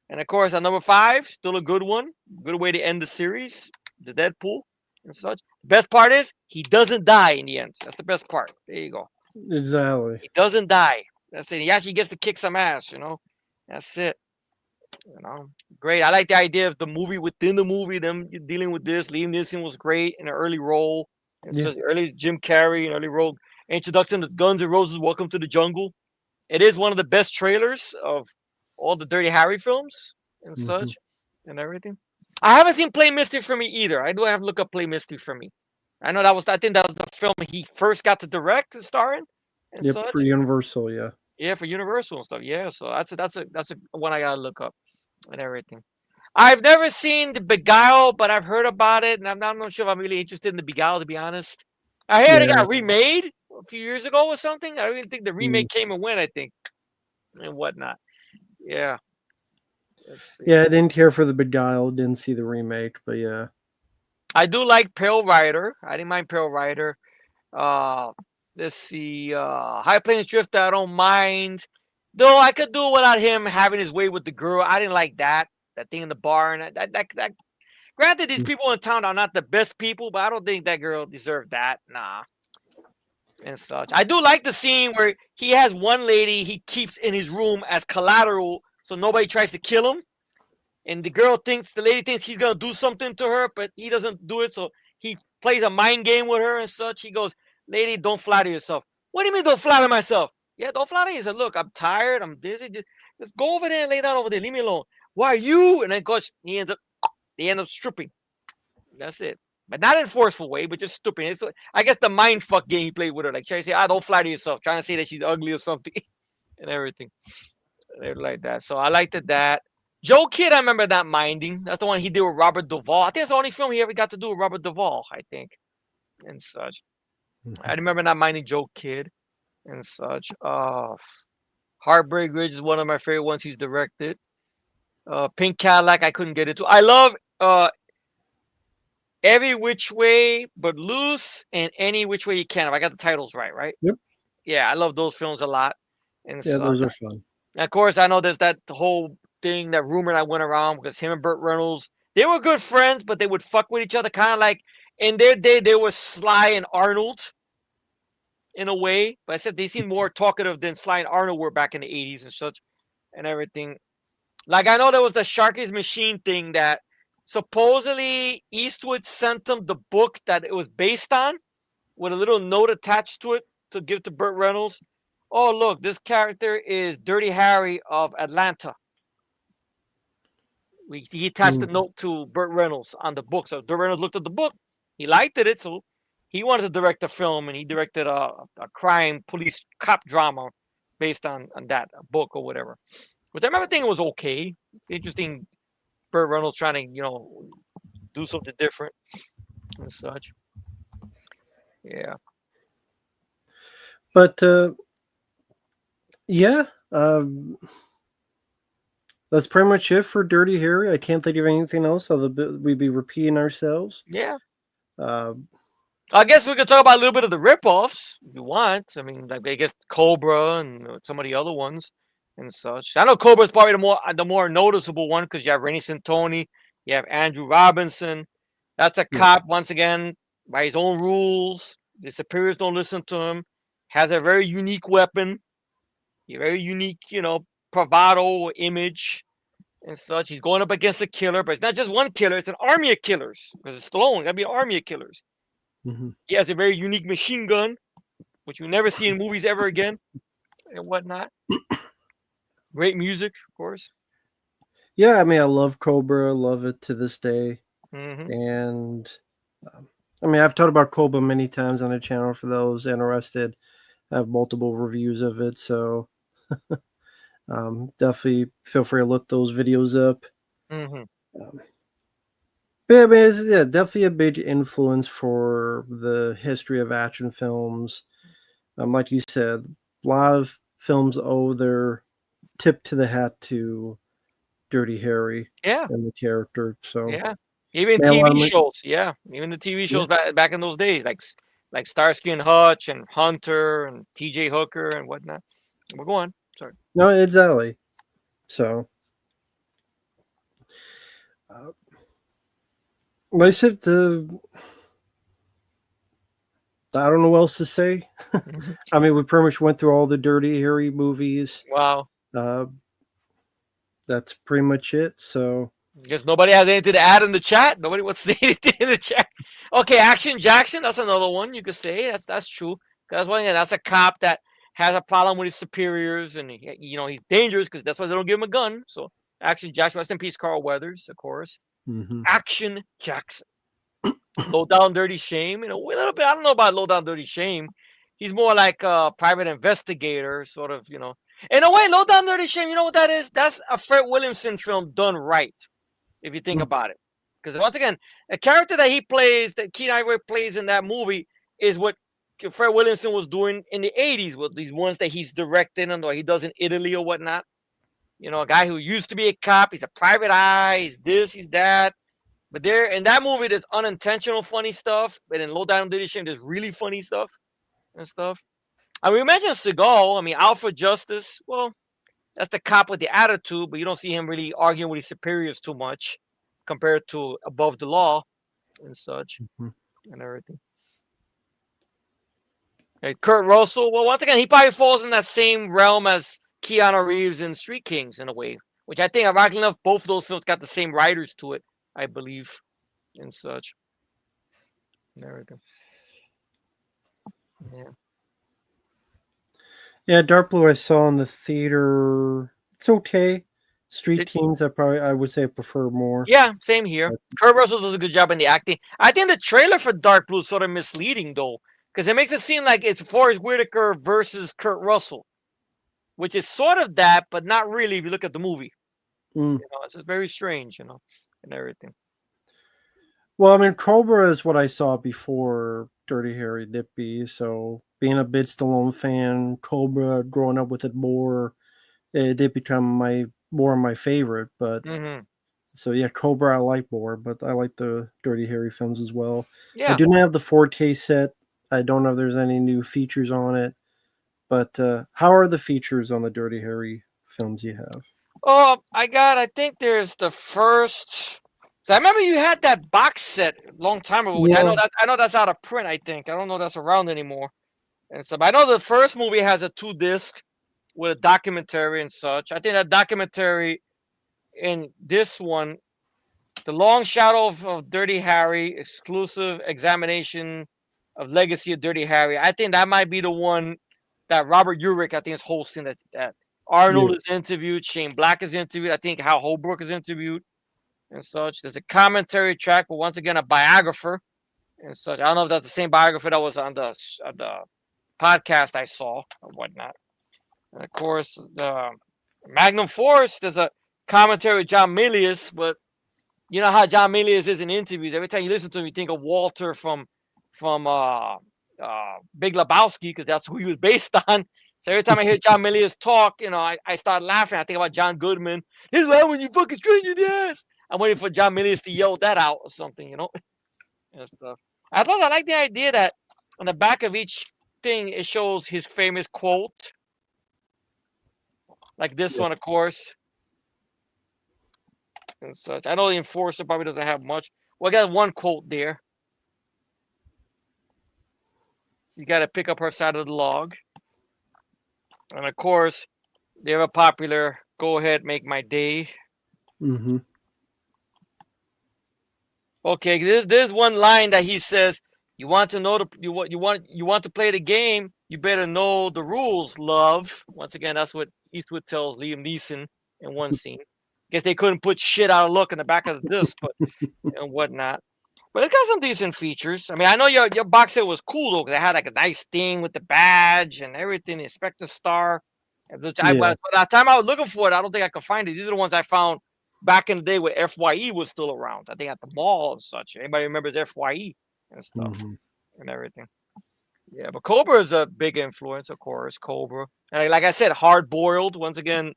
And of course, on number 5, still a good one. Good way to end the series, the Deadpool and such. The best part is he doesn't die in the end. That's the best part. There you go. Exactly. He doesn't die. That's it. He actually gets to kick some ass, That's it. Great. I like the idea of the movie within the movie, them dealing with this. Liam Neeson was great in an early role. So early Jim Carrey, an early role. Introduction to Guns N' Roses, Welcome to the Jungle. It is one of the best trailers of all the Dirty Harry films and such and everything. I haven't seen Play Misty for Me either. I do have to look up Play Misty for Me. I think that was the film he first got to direct and star in. And such. For Universal, yeah. Yeah, for Universal and stuff. Yeah, so that's a one I gotta look up and everything. I've never seen The Beguile, but I've heard about it, and I'm not sure if I'm really interested in The Beguile, to be honest. I heard it got remade a few years ago or something. I don't even think the remake came and went, I think. and whatnot. Yeah. Let's see. Yeah, I didn't care for the Beguiled. Didn't see the remake, but yeah. I do like Pale Rider. I didn't mind Pale Rider. Uh, let's see. High Plains Drifter, I don't mind. Though I could do without him having his way with the girl. I didn't like that. That thing in the barn. That. Granted, these people in town are not the best people, but I don't think that girl deserved that. Nah. And such. I do like the scene where he has one lady he keeps in his room as collateral so nobody tries to kill him. And the lady thinks he's gonna do something to her, but he doesn't do it. So he plays a mind game with her and such. He goes, "Lady, don't flatter yourself." What do you mean, don't flatter myself? Yeah, don't flatter yourself. Look, I'm tired. I'm dizzy. Just go over there and lay down over there. Leave me alone. Why are you? And then, of course, they end up stripping. That's it. But not in a forceful way, but just stripping. I guess the mind fuck game he played with her, like trying to say, don't flatter yourself," trying to say that she's ugly or something, and everything. They're like that. So I liked that. Joe Kidd, I remember not minding. That's the one he did with Robert Duvall. I think it's the only film he ever got to do with Robert Duvall, I think, and such. I remember not minding Joe Kidd and such. Heartbreak Ridge is one of my favorite ones he's directed. Pink Cadillac, I couldn't get into. I love Every Which Way But Loose and Any Which Way You Can. If I got the titles right? Yep. Yeah, I love those films a lot. And Yeah, such. those are fun. And of course, I know there's that whole thing, that rumor that went around because him and Burt Reynolds, they were good friends, but they would fuck with each other, kind of like in their day they were Sly and Arnold in a way. But I said they seemed more talkative than Sly and Arnold were back in the 80s and such and everything. Like I know there was the Sharky's Machine thing that supposedly Eastwood sent them the book that it was based on with a little note attached to it to give to Burt Reynolds. Oh, look, this character is Dirty Harry of Atlanta. He attached a note to Burt Reynolds on the book. So Burt Reynolds looked at the book. He liked it. So he wanted to direct a film, and he directed a crime police cop drama based on that book or whatever. Which I remember thinking was okay. Interesting. Burt Reynolds trying to, do something different and such. Yeah. But yeah, that's pretty much it for Dirty Harry. I can't think of anything else. We'd be repeating ourselves. Yeah. Uh, I guess we could talk about a little bit of the ripoffs if you want. I mean, like I guess Cobra and some of the other ones and such. I know Cobra's probably the more noticeable one because you have Rennie Santoni, you have Andrew Robinson. That's a cop once again by his own rules. The superiors don't listen to him. Has a very unique weapon, a very unique, bravado image and such. He's going up against a killer, but it's not just one killer; it's an army of killers because it's Stallone. Got to be an army of killers. Mm-hmm. He has a very unique machine gun, which you never see in movies ever again, and whatnot. Great music, of course. Yeah, I mean, I love Cobra. Love it to this day. Mm-hmm. And I mean, I've talked about Cobra many times on the channel. For those interested, I have multiple reviews of it. So definitely feel free to look those videos up. Mm-hmm. But yeah, I mean, it's definitely a big influence for the history of action films. Like you said, a lot of films owe their tip to the hat to Dirty Harry and the character. So even TV shows. Yeah, even the TV shows back in those days, like Starsky and Hutch and Hunter and T.J. Hooker and whatnot. We're going. Sorry. No, exactly. So, like I said, I don't know what else to say. I mean, we pretty much went through all the Dirty Harry movies. Wow. That's pretty much it. So, I guess nobody has anything to add in the chat. Nobody wants to say anything in the chat. Okay, Action Jackson. That's another one you could say. That's true. That's a cop that has a problem with his superiors, and he's dangerous because that's why they don't give him a gun. So Action Jackson, rest in peace, Carl Weathers, of course. Mm-hmm. Action Jackson. Low Down Dirty Shame, a little bit. I don't know about Low Down Dirty Shame. He's more like a private investigator, sort of. In a way, Low Down Dirty Shame. You know what that is? That's a Fred Williamson film done right, if you think about it. Because once again, the character that he plays, that Keith Ivory plays in that movie, is what Fred Williamson was doing in the 80s with these ones that he's directing and or he does in Italy or whatnot. You know, a guy who used to be a cop, he's a private eye, he's this, he's that. But there in that movie, there's unintentional funny stuff, but in Low Down Leadership, there's really funny stuff and stuff. I mean, we mentioned Seagal. I mean, Alfred Justice. Well, that's the cop with the attitude, but you don't see him really arguing with his superiors too much compared to Above the Law and such Mhm. and everything. And Kurt Russell. Well, once again, he probably falls in that same realm as Keanu Reeves in Street Kings in a way, which I think, ironically enough, both of those films got the same writers to it, I believe, and such and everything. Yeah. Yeah, Dark Blue I saw in the theater. It's okay. Street Kings I would say I prefer more. Yeah, same here. Kurt Russell does a good job in the acting. I think the trailer for Dark Blue is sort of misleading though, because it makes it seem like it's Forrest Whitaker versus Kurt Russell, which is sort of that, but not really if you look at the movie. Mm. You know, it's very strange, you know, and everything. Well, I mean, Cobra is what I saw before Dirty Harry Dippy. So, being a big Stallone fan, Cobra, growing up with it more, it did become more my favorite. But Mm-hmm. so yeah, Cobra I like more, but I like the Dirty Harry films as well. I Yeah. do not have the 4K set. I don't know if there's any new features on it. But how are the features on the Dirty Harry films you have? Oh, I think there's the first. So I remember you had that box set a long time ago, which Yeah. I know that's out of print. I think I don't know that's around anymore. And so, but I know the first movie has a 2 disc with a documentary and such. I think that documentary in this one, The Long Shadow of Dirty Harry, exclusive examination of legacy of Dirty Harry. I think that might be the one that Robert Urich, I think, is hosting. That Yeah. Arnold is interviewed, Shane Black is interviewed. I think Hal Holbrook is interviewed and such. There's a commentary track, but once again, a biographer and such. I don't know if that's the same biographer that was on the podcast I saw or whatnot. And of course, the Magnum Force, there's a commentary with John Milius, but you know how John Milius is in interviews. Every time you listen to him, you think of Walter from Big Lebowski, because that's who he was based on. So every time I hear John Milius talk, you know, I start laughing. I think about John Goodman. This is when you fucking stranger ass. I'm waiting for John Milius to yell that out or something, you know, and stuff. I like the idea that on the back of each thing it shows his famous quote, like this one, of course, and such. I know the Enforcer probably doesn't have much. Well, I got one quote there. You got to pick up her side of the log. And of course, they have a popular "Go ahead, make my day." Mm-hmm. Okay, there's one line that he says, "You want to know you want to play the game. You better know the rules, love." Once again, that's what Eastwood tells Liam Neeson in one scene. Guess they couldn't put shit out of luck in the back of the disc, but and whatnot. But it got some decent features. I mean, I know your box set was cool though, because it had like a nice thing with the badge and everything, the Inspector Star. Which by the time I was looking for it, I don't think I could find it. These are the ones I found back in the day when FYE was still around. I think at the mall and such. Anybody remembers FYE and stuff and everything. Yeah, but Cobra is a big influence, of course. Cobra, and like I said, hard boiled. Once again,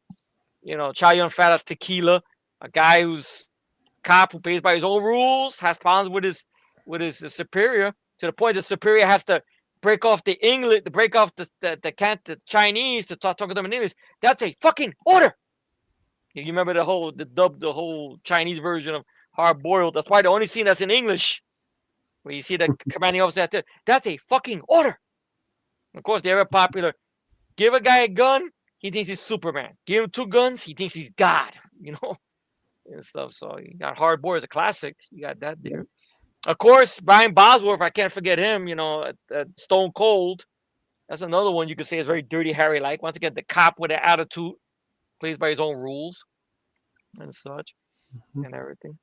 you know, Chow Yun Fat as Tequila, a guy who's cop who plays by his own rules, has problems with his superior, to the point the superior has to break off the English, to break off the Chinese to talk to them in English. That's a fucking order. You remember the whole Chinese version of Hard Boiled? That's why the only scene that's in English, where you see the commanding officer at that's a fucking order. Of course, they're very popular. Give a guy a gun, he thinks he's Superman. Give him 2 guns, he thinks he's God. You know. And stuff. So you got Hard Boiled as a classic. You got that there. Of course, Brian Bosworth, I can't forget him, you know, Stone Cold. That's another one you could say is very Dirty Harry like. Once again, the cop with an attitude, plays by his own rules and such and everything.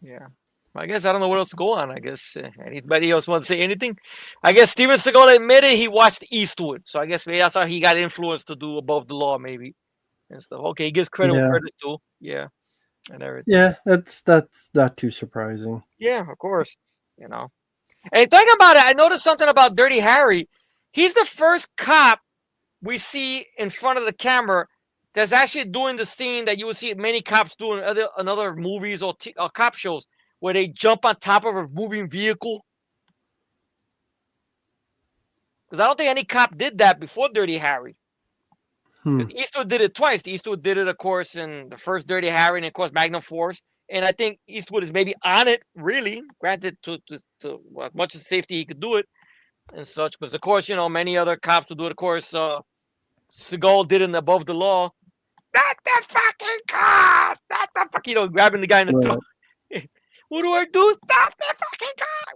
Yeah. I guess I don't know what else to go on. I guess anybody else want to say anything? I guess Steven Seagal admitted he watched Eastwood. So I guess maybe that's how he got influenced to do Above the Law, maybe. And stuff. Okay, he gives credit where credit's due. Yeah. And everything. Yeah, that's not too surprising. Yeah, of course. You know. Hey, think about it. I noticed something about Dirty Harry. He's the first cop we see in front of the camera that's actually doing the scene that you would see many cops doing in other movies or cop shows where they jump on top of a moving vehicle. Because I don't think any cop did that before Dirty Harry. Because Eastwood did it twice. Eastwood did it, of course, in the first Dirty Harry and, of course, Magnum Force. And I think Eastwood is maybe on it, really, granted, to as much as safety he could do it and such. Because, of course, many other cops would do it. Of course, Seagal did it in Above the Law. Not the fucking car! Not the fucking, grabbing the guy in the throat. Right. What do I do? Stop the fucking car!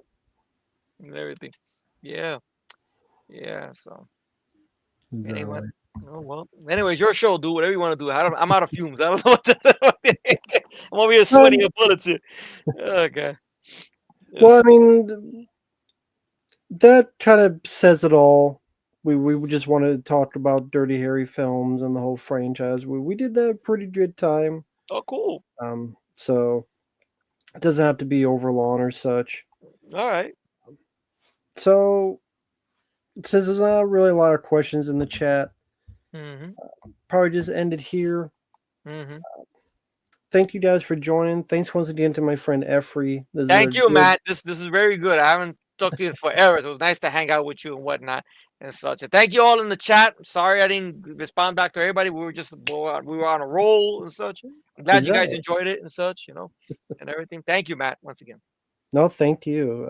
And everything. Yeah. Yeah, so. Anyway. Exactly. Oh, well. Anyways, your show, dude. Whatever you want to do. I'm out of fumes. I don't know what to do. I'm over here sweating bullets here. Okay. Well, I mean, that kind of says it all. We just wanted to talk about Dirty Harry films and the whole franchise. We did that a pretty good time. Oh, cool. So it doesn't have to be over long or such. All right. So since there's not really a lot of questions in the chat, probably just end it here. Thank you guys for joining. Thanks once again to my friend Efree. Thank you, Matt. This is very good. I haven't talked to you in forever. So it was nice to hang out with you and whatnot and such. And thank you all in the chat. Sorry I didn't respond back to everybody. We were on a roll and such. I'm glad you guys enjoyed it and such, and everything. Thank you, Matt, once again. No, thank you.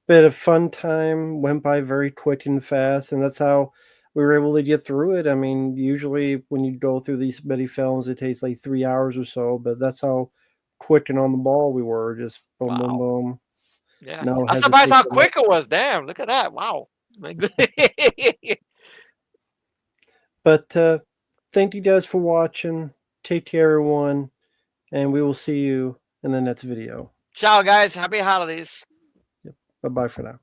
Bit of fun time, went by very quick and fast, and that's how we were able to get through it. I mean, usually when you go through these many films, it takes like 3 hours or so, but that's how quick and on the ball we were. Just boom, boom, boom. Yeah. No I'm surprised how quick it was. Damn, look at that. Wow. But thank you guys for watching. Take care, everyone, and we will see you in the next video. Ciao, guys. Happy holidays. Yep. Bye-bye for now.